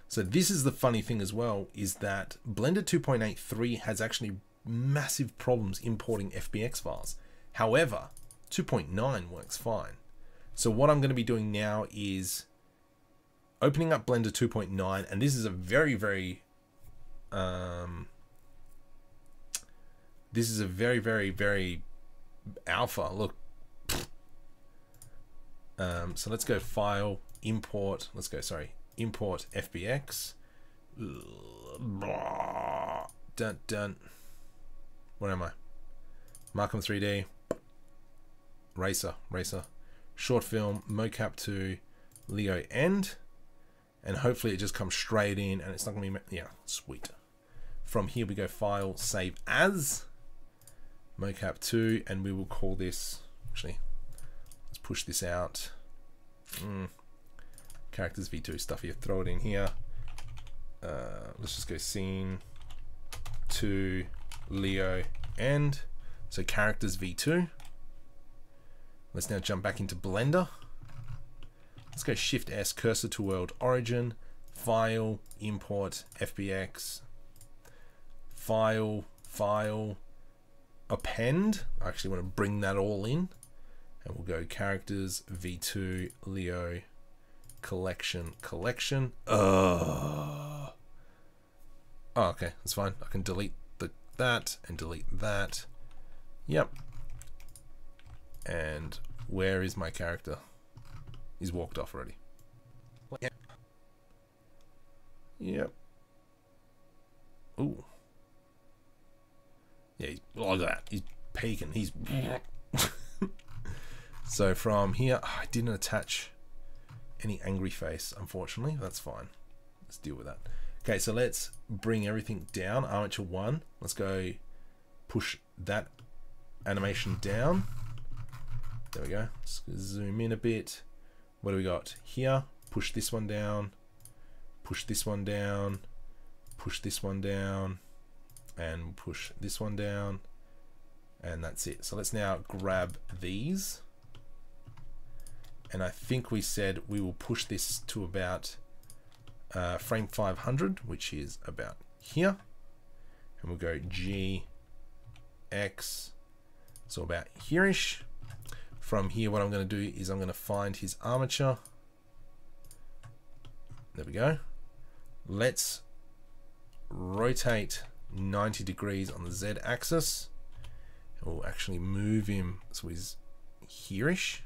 So this is the funny thing as well, is that Blender 2.83 has actually massive problems importing FBX files. However, 2.9 works fine. So what I'm going to be doing now is opening up Blender 2.9, and this is a very very alpha. Look. So let's go file, import. Let's go, sorry, import FBX. Dun. Where am I? Markham 3D. Racer. Short film, mocap to Leo end. And hopefully it just comes straight in and it's not going to be... Yeah, sweet. From here we go file, save as. Mocap 2, and we will call this... Actually, let's push this out. Characters V2 stuff here. Throw it in here. Let's just go scene to Leo end. So characters V2. Let's now jump back into Blender. Let's go Shift S, cursor to world origin, file, import, FBX, file, append. I actually want to bring that all in. And we'll go characters, V2, Leo, collection. Oh, okay, that's fine. I can delete that and delete that. Yep. And where is my character? He's walked off already. Yep. Ooh. Yeah, look at that. He's peeking. He's... So from here, I didn't attach any angry face, unfortunately. That's fine. Let's deal with that. Okay, so let's bring everything down. Armature 1. Let's go push that animation down. There we go. Let's zoom in a bit. What do we got here? Push this one down. Push this one down. Push this one down. And push this one down. And that's it. So let's now grab these. And I think we said we will push this to about frame 500, which is about here. And we'll go G, X, so about here-ish. From here, what I'm going to do is I'm going to find his armature. There we go. Let's rotate 90 degrees on the Z axis. And we'll actually move him so he's here-ish.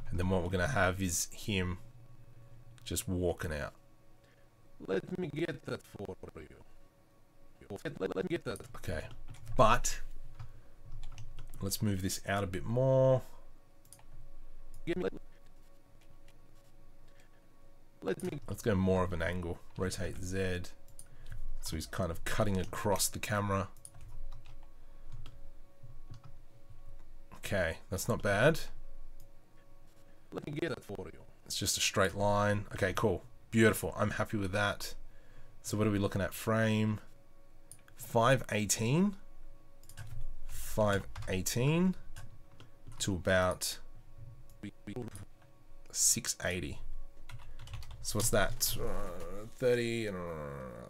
And then what we're going to have is him just walking out. Let me get that for you. Let me get that. Okay. But let's move this out a bit more. Let's go more of an angle. Rotate Z. So he's kind of cutting across the camera. Okay, that's not bad. Let me get it for you. It's just a straight line. Okay, cool. Beautiful. I'm happy with that. So what are we looking at? Frame 518. 518 to about 680. So what's that? 30.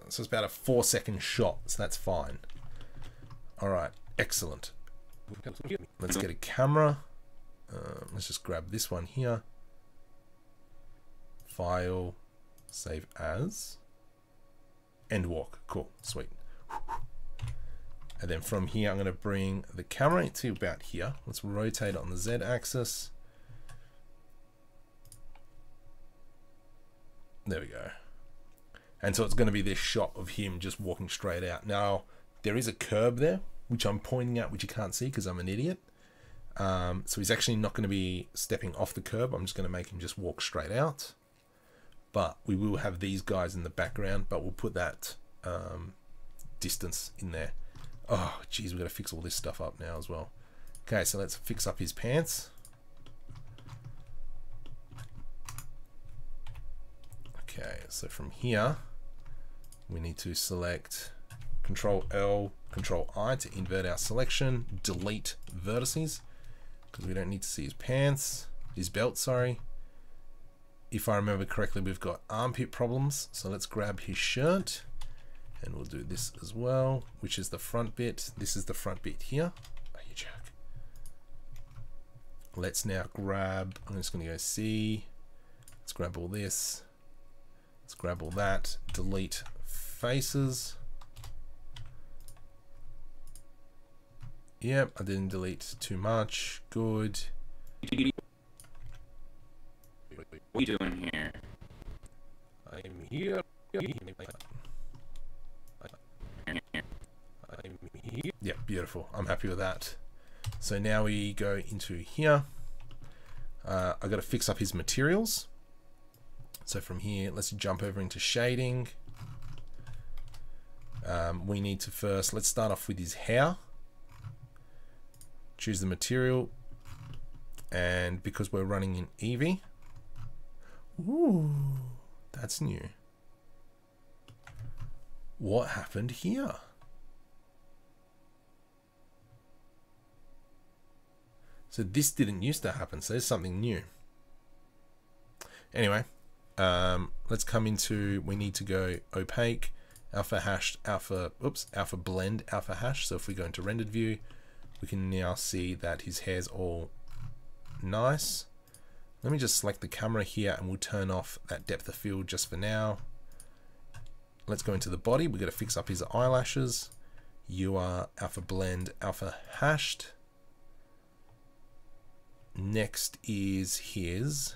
So it's about a 4-second shot. So that's fine. All right. Excellent. Let's get a camera. Let's just grab this one here. File, save as, end walk. Cool, sweet. And then from here, I'm going to bring the camera to about here. Let's rotate it on the Z axis. There we go. And so it's going to be this shot of him just walking straight out. Now, there is a curb there, which I'm pointing out, which you can't see because I'm an idiot. So he's actually not going to be stepping off the curb. I'm just going to make him just walk straight out. But we will have these guys in the background, but we'll put that distance in there. Oh, geez, we've got to fix all this stuff up now as well. Okay, so let's fix up his pants. Okay, so from here, we need to select Control L, Control I to invert our selection, delete vertices, because we don't need to see his pants, his belt, sorry. If I remember correctly, we've got armpit problems, so let's grab his shirt, and we'll do this as well, which is the front bit. This is the front bit here. Oh, you jerk. Let's now grab, I'm just going to go C, Let's grab all this. Let's grab all that. Delete faces. Yep, I didn't delete too much. Good. What are you doing here? I'm here. I'm here. Yep, beautiful. I'm happy with that. So now we go into here. I got to fix up his materials. So from here, let's jump over into shading. We need to first, let's start off with his hair. Choose the material. And because we're running in Eevee. Ooh, that's new. What happened here? So this didn't used to happen, so there's something new. Anyway, let's come into, we need to go opaque, alpha hashed, alpha blend, alpha hash. So if we go into rendered view, we can now see that his hair's all nice. Let me just select the camera here and we'll turn off that depth of field just for now. Let's go into the body. We've got to fix up his eyelashes. You are alpha blend, alpha hashed. Next is his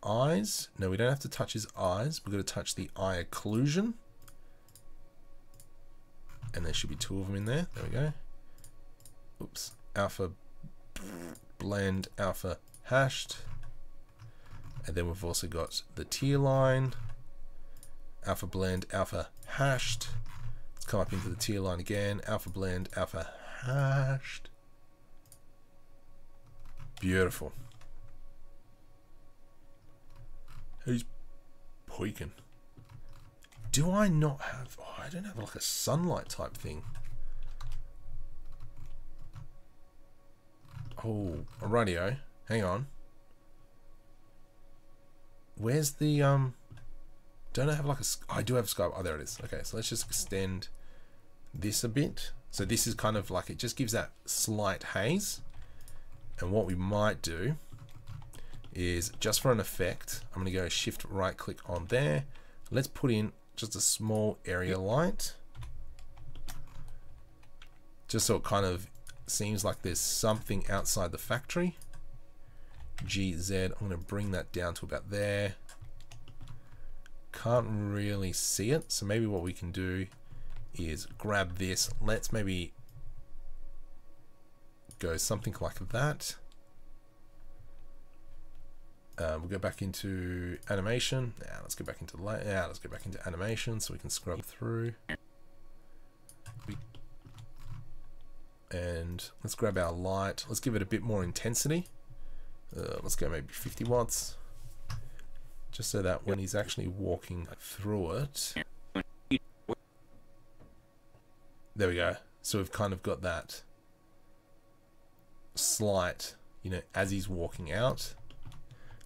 eyes. No, we don't have to touch his eyes. We've got to touch the eye occlusion. And there should be two of them in there. There we go. Oops. Alpha blend, alpha hashed. And then we've also got the tear line. Alpha blend, alpha hashed. Let's come up into the tear line again. Alpha blend, alpha hashed. Beautiful. He's peeking. Do I not have... Oh, I don't have like a sunlight type thing. Oh, alrighty-o. Hang on. Where's the... Don't I have like a... I do have sky... Oh, there it is. Okay, so let's just extend this a bit. So this is kind of like... It just gives that slight haze. And what we might do is, just for an effect, I'm going to go shift right click on there. Let's put in just a small area light. Just so it kind of seems like there's something outside the factory. GZ, I'm going to bring that down to about there. Can't really see it. So maybe what we can do is grab this. Let's maybe go something like that. We'll go back into animation. Now let's go back into let's go back into animation so we can scrub through. And let's grab our light. Let's give it a bit more intensity. Let's go maybe 50 watts. Just so that when he's actually walking through it. There we go. So we've kind of got that slight, you know, as he's walking out.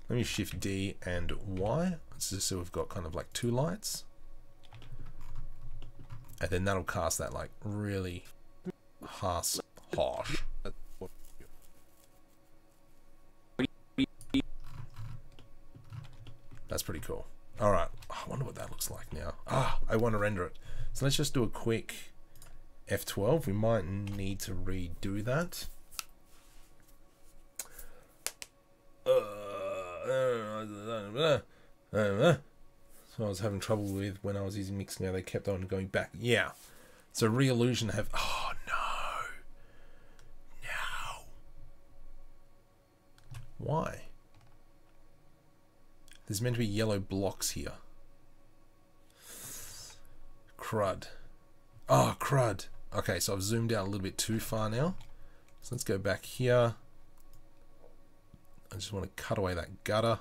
Let me shift D and Y. It's just so we've got kind of like two lights. And then that'll cast that like really harsh. That's pretty cool. Alright, I wonder what that looks like now. I want to render it. So let's just do a quick F12. We might need to redo that. So I was having trouble with when I was using Mix Now. They kept on going back. Yeah. So Re-Illusion have... Oh, no. No. Why? There's meant to be yellow blocks here. Crud. Oh, crud. Okay, so I've zoomed out a little bit too far now. So let's go back here. I just want to cut away that gutter.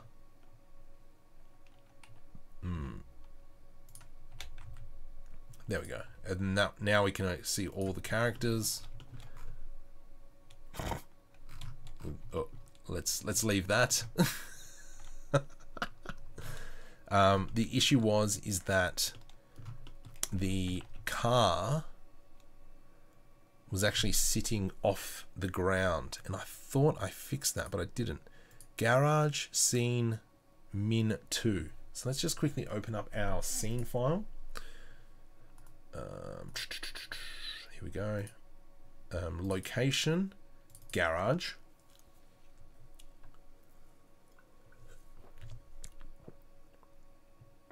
There we go. And now we can see all the characters. Oh, let's leave that. The issue is that the car was actually sitting off the ground, and I thought I fixed that, but I didn't. garage scene min 2. So let's just quickly open up our scene file. Here we go. Location, garage.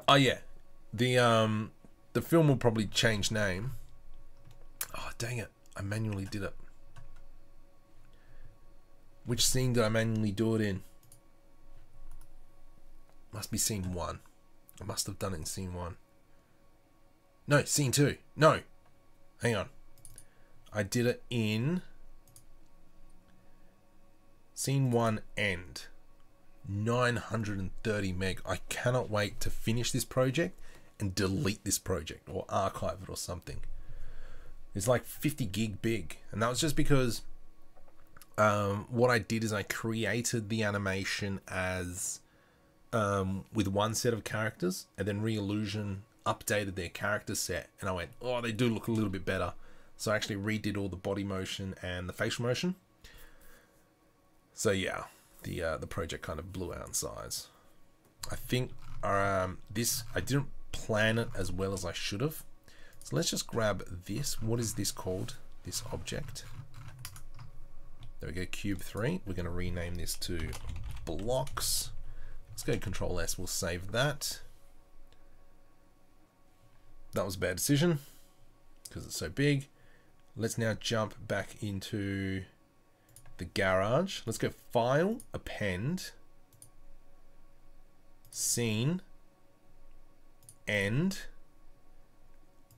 Oh yeah, the film will probably change name. Oh dang it, I manually did it. Which scene did I manually do it in? Must be scene 1. I must have done it in scene 1. No, scene 2. No, hang on. I did it in scene 1 end. 930 meg. I cannot wait to finish this project and delete this project or archive it or something. It's like 50 gig big, and that was just because what I did is I created the animation as with one set of characters, and then Reillusion updated their character set, and I went, oh, they do look a little bit better. So I actually redid all the body motion and the facial motion. So yeah, the project kind of blew out in size. I think this, I didn't plan it as well as I should have. So let's just grab this. What is this called? This object. There we go, cube 3. We're going to rename this to blocks. Let's go Control S. We'll save that. That was a bad decision because it's so big. Let's now jump back into the garage. Let's go File, Append, Scene, End,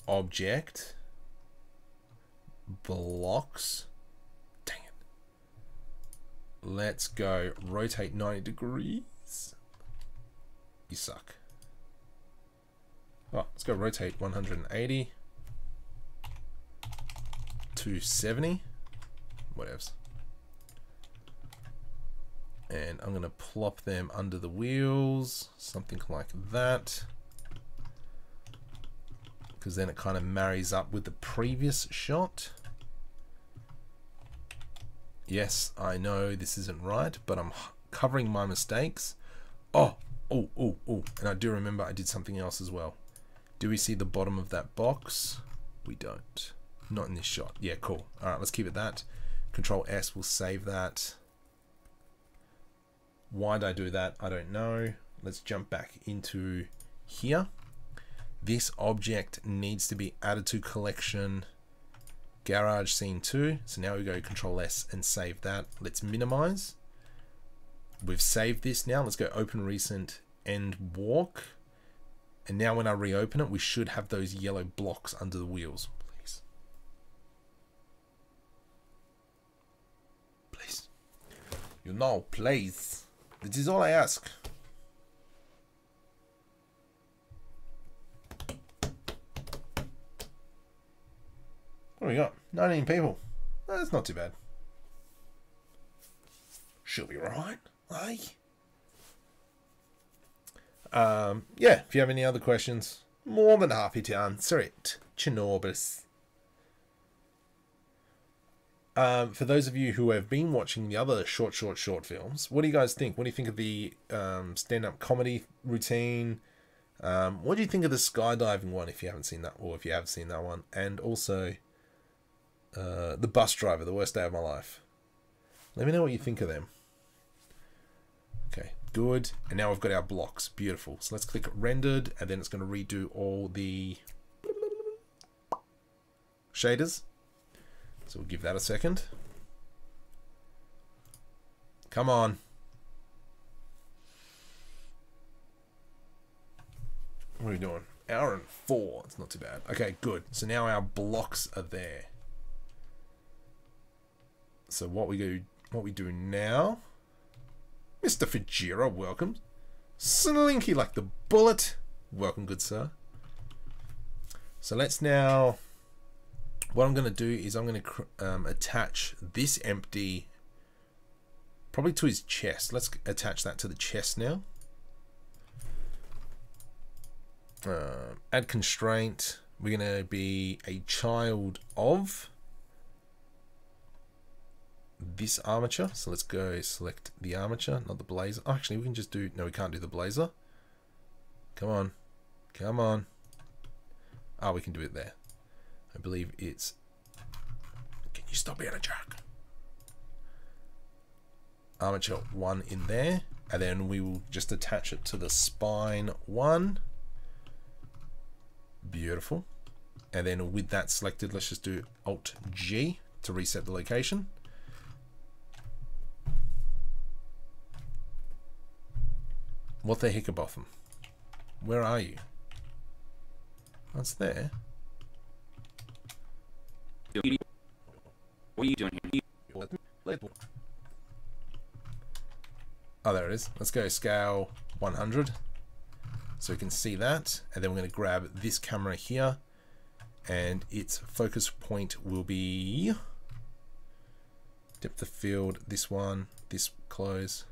Object, Blocks. Dang it. Let's go Rotate 90 degrees. You suck. Oh, let's go Rotate 180. 270. Whatevs. And I'm going to plop them under the wheels. Something like that. Because then it kind of marries up with the previous shot. Yes, I know this isn't right, but I'm covering my mistakes. Oh, and I do remember I did something else as well. Do we see the bottom of that box? We don't. Not in this shot. Yeah, cool. All right, let's keep it that. Control S will save that. Why did I do that? I don't know. Let's jump back into here. This object needs to be added to collection garage scene 2. So now we go Control S and save that. Let's minimize. We've saved this now. Let's go open recent end walk. And now when I reopen it, we should have those yellow blocks under the wheels. Please. Please. You know, please. This is all I ask. What do we got? 19 people. That's not too bad. Should be right, eh? Yeah, if you have any other questions, more than happy to answer it. Chernobyl. For those of you who have been watching the other short films, what do you guys think? What do you think of the stand-up comedy routine? What do you think of the skydiving one, if you haven't seen that, or if you have seen that one? And also, the bus driver, the worst day of my life. Let me know what you think of them. Okay, good. And now we've got our blocks. Beautiful. So let's click rendered, and then it's going to redo all the shaders. So we'll give that a second. Come on. What are we doing? Hour and 4. It's not too bad. Okay, good. So now our blocks are there. So what we do now, Mr. Fujira, welcome. Slinky like the bullet. Welcome, good sir. So let's now, what I'm going to do is I'm going to attach this empty, probably to his chest. Let's attach that to the chest now. Add constraint. We're going to be a child of this armature. So let's go select the armature, not the blazer. Oh, actually, we can just do, no, we can't do the blazer. Come on. Come on. Oh, we can do it there. I believe it's, can you stop being a jerk? Armature 1 in there. And then we will just attach it to the spine 1. Beautiful. And then with that selected, let's just do Alt G to reset the location. What the Hickabotham? Where are you? That's there. What are you doing here? Oh, there it is. Let's go scale 100 so we can see that. And then we're going to grab this camera here, and its focus point will be depth of field. This one, this close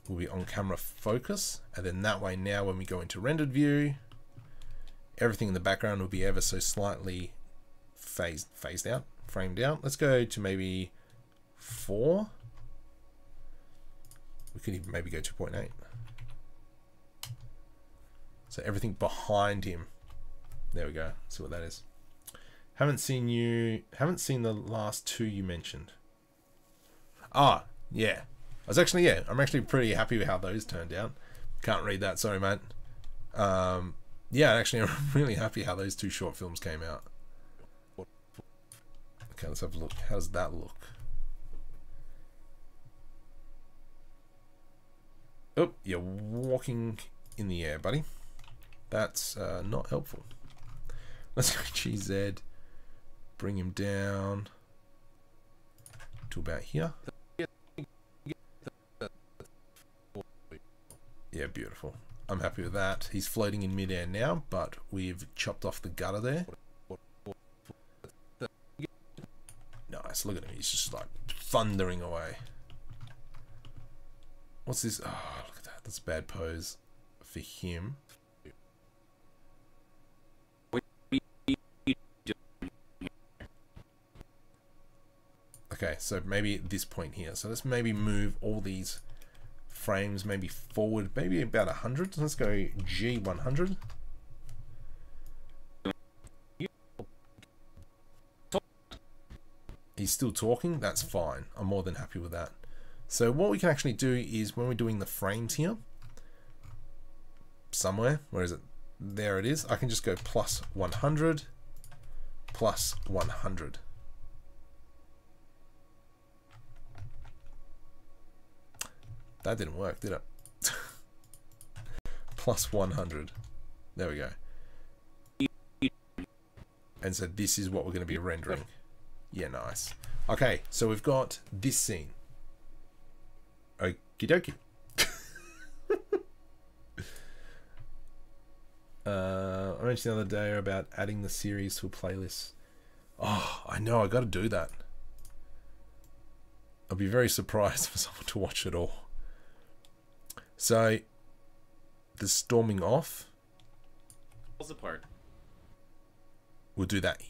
will be on camera focus. And then that way, now when we go into rendered view, everything in the background will be ever so slightly phased out, framed out. Let's go to maybe 4. We could even maybe go 2.8. So everything behind him. There we go. See what that is. Haven't seen the last 2 you mentioned. Ah, yeah. I'm actually pretty happy with how those turned out. Can't read that, sorry, mate. Yeah, actually, I'm really happy how those 2 short films came out. Okay, let's have a look. How does that look? Oh, you're walking in the air, buddy. That's not helpful. Let's go GZ. Bring him down to about here. Yeah, beautiful. I'm happy with that. He's floating in midair now, but we've chopped off the gutter there. Nice. Look at him. He's just like thundering away. What's this? Oh, look at that. That's a bad pose for him. Okay, so maybe at this point here. So let's maybe move all these frames maybe forward, maybe about 100. Let's go G100. He's still talking. That's fine. I'm more than happy with that. So what we can actually do is when we're doing the frames here, somewhere, where is it? There it is. I can just go plus 100, plus 100. That didn't work, did it? Plus 100. There we go. And so this is what we're going to be rendering. Yeah, nice. Okay, so we've got this scene. Okie dokie. I mentioned the other day about adding the series to a playlist. Oh, I know, I got to do that. I'll be very surprised for someone to watch it all. So, the storming off. What's the part? We'll do that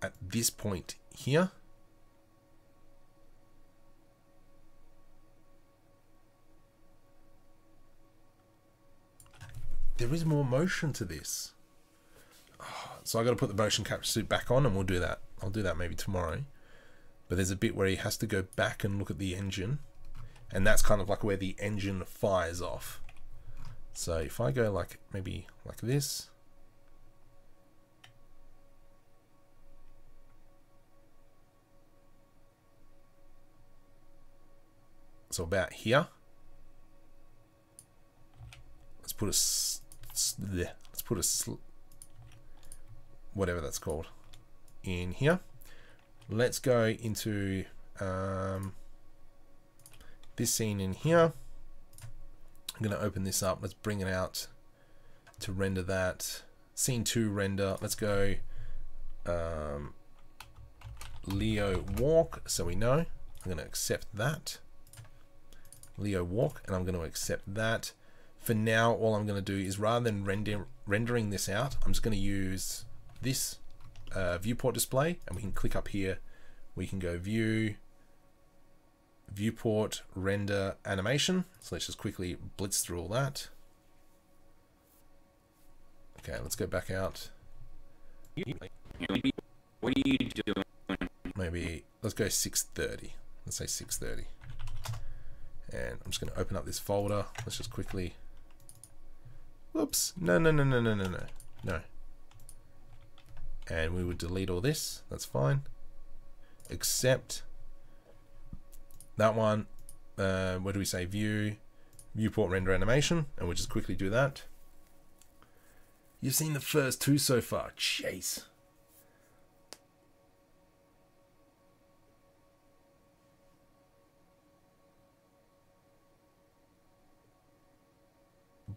at this point here. There is more motion to this. Oh, so I got to put the motion capture suit back on, and we'll do that. I'll do that maybe tomorrow. But there's a bit where he has to go back and look at the engine. And that's kind of like where the engine fires off. So if I go like maybe like this. So about here. Let's put a whatever that's called in here. Let's go into this scene in here. I'm going to open this up. Let's bring it out to render that. Scene 2 render. Let's go Leo walk, so we know. I'm going to accept that. Leo walk, and I'm going to accept that. For now, all I'm going to do is rather than rendering this out, I'm just going to use this viewport display, and we can click up here. We can go view, viewport render animation. So let's just quickly blitz through all that. Okay, let's go back out. What are you doing? Maybe let's go 630. Let's say 630. And I'm just going to open up this folder. Let's just quickly. Whoops. No. No. And we would delete all this. That's fine. Except that one. What do we say? Viewport render animation. And we'll just quickly do that. You've seen the first two so far. Chase.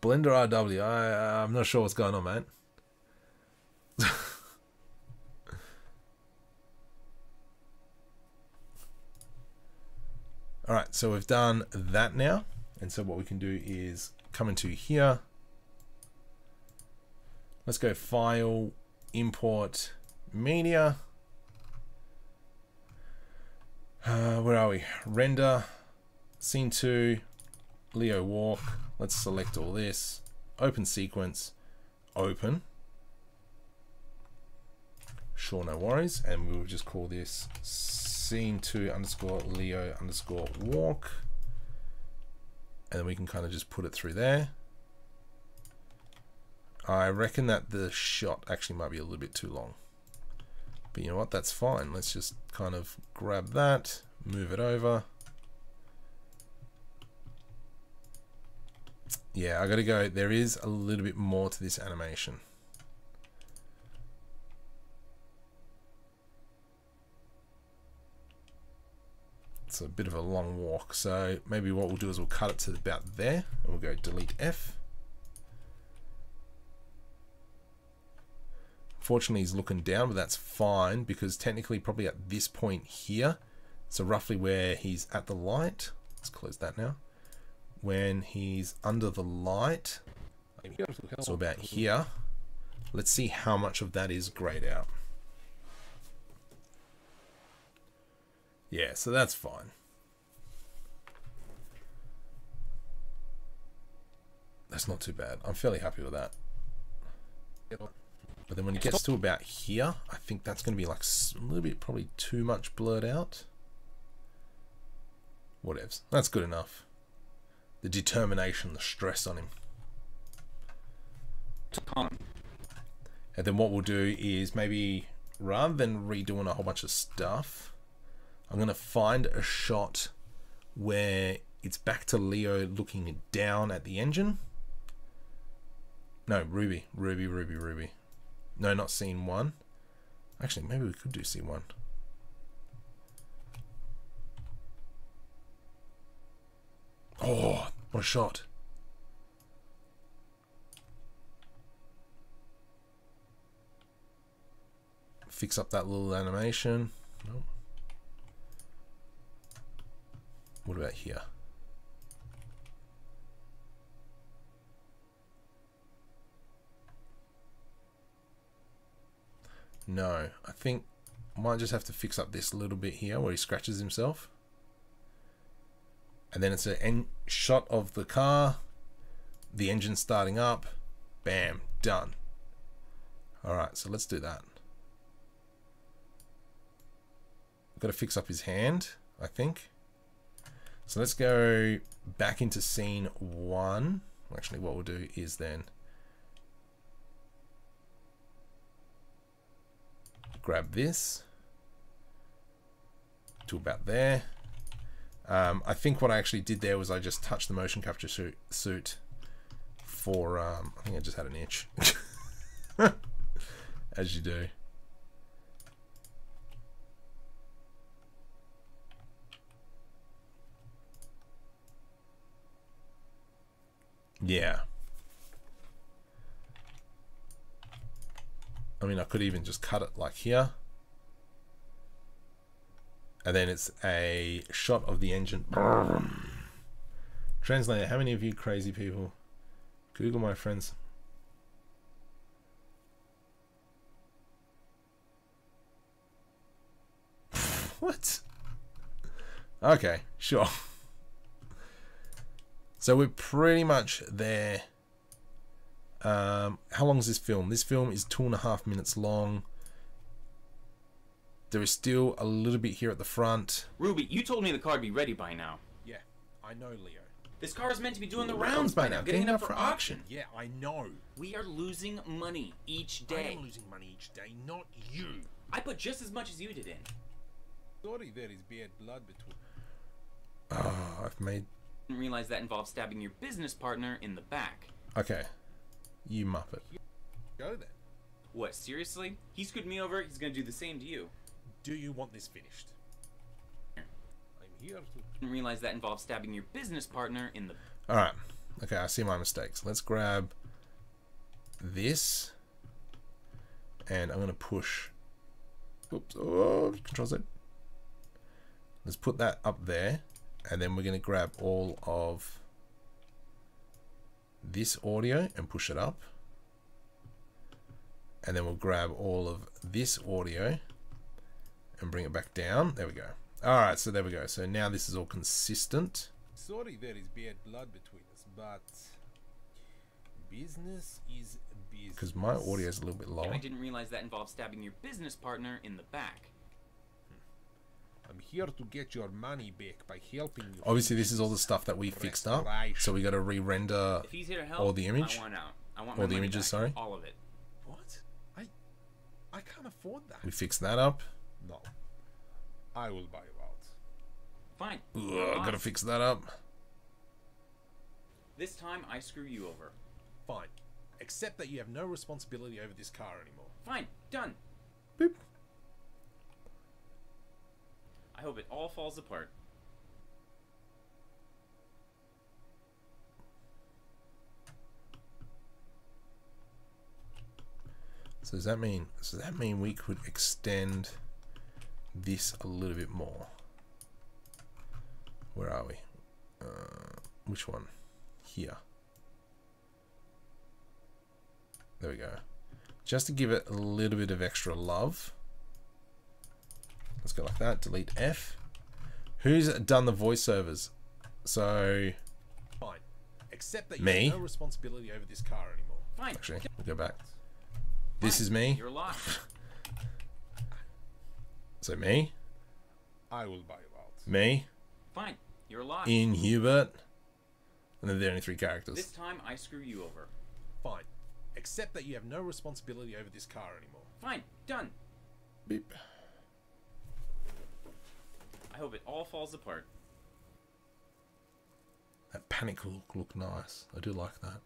Blender RW. I'm not sure what's going on, man. All right, so we've done that now. And so what we can do is come into here. Let's go File, Import, Media. Where are we? Render, Scene 2, Leo Walk. Let's select all this. Open sequence. Open. Sure, no worries. And we'll just call this Scene 2 underscore Leo underscore walk. And then we can kind of just put it through there. I reckon that the shot actually might be a little bit too long. But you know what? That's fine. Let's just kind of grab that, move it over. Yeah, I gotta go. There is a little bit more to this animation. It's a bit of a long walk. So maybe what we'll do is we'll cut it to about there. And we'll go delete F. Fortunately, he's looking down, but that's fine because technically probably at this point here, so roughly where he's at the light. Let's close that now. When he's under the light, so about here, let's see how much of that is grayed out. Yeah, so that's fine. That's not too bad. I'm fairly happy with that. But then when it gets to about here, I think that's going to be like a little bit probably too much blurred out. Whatevs. That's good enough. The determination, the stress on him. And then what we'll do is maybe rather than redoing a whole bunch of stuff, I'm going to find a shot where it's back to Leo looking down at the engine. No, Ruby. No, not scene 1. Actually, maybe we could do scene 1. Oh, what a shot. Fix up that little animation. Nope. What about here? No, I think I might just have to fix up this little bit here where he scratches himself. And then it's a shot of the car, the engine starting up, bam, done. All right, so let's do that. I've got to fix up his hand, I think. So let's go back into scene 1. Actually, what we'll do is then grab this to about there. I think what I actually did there was I just touched the motion capture suit for, I think I just had an itch. As you do. Yeah. I mean, I could even just cut it like here. And then it's a shot of the engine. Translator, how many of you crazy people? Google, my friends. What? Okay, Sure. So we're pretty much there. How long is this film? This film is 2.5 minutes long. There is still a little bit here at the front. Ruby, you told me the car would be ready by now. Yeah, I know, Leo. This car is meant to be doing the rounds by now, getting it up for auction. Yeah, I know. We are losing money each I day. am losing money each day, not you. I put just as much as you did in. Sorry, there is bad blood between. Oh, I've made... Didn't realize that involves stabbing your business partner in the back. Okay. You muppet. Go then. What, seriously? He screwed me over, he's gonna do the same to you. Do you want this finished? I'm here to... Didn't realize that involves stabbing your business partner in the... Alright. Okay, I see my mistakes. Let's grab this. And I'm going to push... Oops. Oh, Control Z. Let's put that up there. And then we're going to grab all of this audio and push it up. And then we'll grab all of this audio and bring it back down. There we go. Alright, so there we go. So now this is all consistent. Sorry, there is bad blood between us, but business is business. Because my audio is a little bit lower. I didn't realize that involves stabbing your business partner in the back. I'm here to get your money back by helping you. Obviously, this is all the stuff that we fixed up. So we got to re-render If he's here to help, all the image. I want out. I want All my the money images, back. sorry. All of it. What? I can't afford that. We fixed that up. No. I will buy you out. Fine. Ugh, gotta fix that up. This time I screw you over. Fine. Except that you have no responsibility over this car anymore. Fine. Done. Boop. I hope it all falls apart. So does that mean we could extend this a little bit more? Where are we? Which one? Here. There we go. Just to give it a little bit of extra love. Let's go like that. Delete F. Who's done the voiceovers? So Fine. Except that you Me? have no responsibility over this car anymore. Fine. actually, we'll go back. This Fine. is me. You're lost. So me, I will buy you out. me, Fine. You're lost. in Hubert, and then there are only 3 characters. This time I screw you over. Fine. Except that you have no responsibility over this car anymore. Fine. Done. Beep. I hope it all falls apart. That panic look nice. I do like that.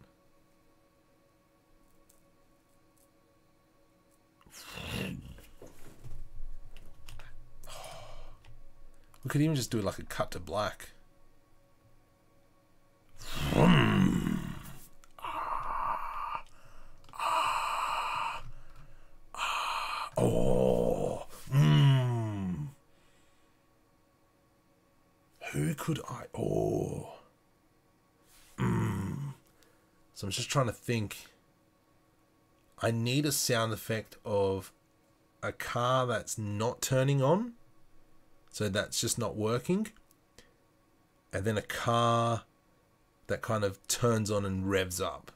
We could even just do like a cut to black. Oh. Who could I? Oh. So I'm just trying to think. I need a sound effect of a car that's not turning on. So that's just not working. And then a car that kind of turns on and revs up.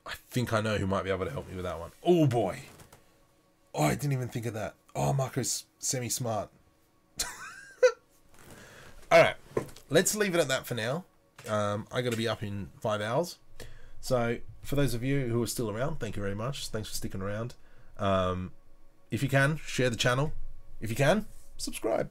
I think I know who might be able to help me with that one. Oh boy. Oh, I didn't even think of that. Oh, Marco's semi-smart. Alright. Let's leave it at that for now. I got to be up in 5 hours. So for those of you who are still around, thank you very much. Thanks for sticking around. If you can, share the channel. If you can, subscribe.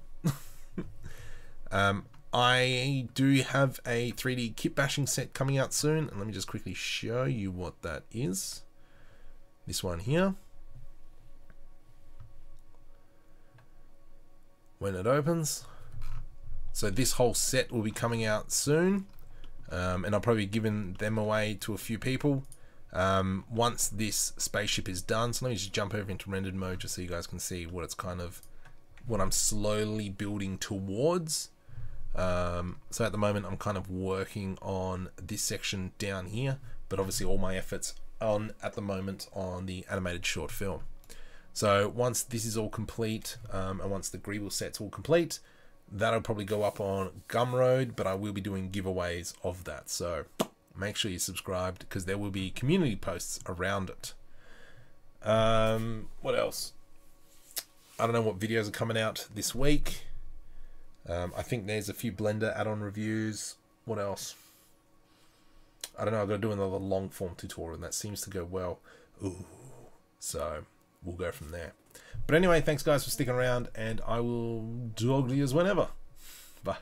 I do have a 3D kit bashing set coming out soon, and let me just quickly show you what that is. This one here. When it opens. So this whole set will be coming out soon, and I'll probably be giving them away to a few people once this spaceship is done. So let me just jump over into rendered mode just so you guys can see what it's kind of, what I'm slowly building towards. So at the moment I'm kind of working on this section down here, but obviously all my efforts on at the moment on the animated short film. So once this is all complete, and once the Greeble set's all complete, That'll probably go up on Gumroad, but I will be doing giveaways of that. So make sure you're subscribed because there will be community posts around it. What else? I don't know what videos are coming out this week. I think there's a few Blender add-on reviews. What else? I don't know. I've got to do another long form tutorial and that seems to go well. Ooh. So we'll go from there. But anyway, thanks guys for sticking around and I will dog to you whenever. Bye.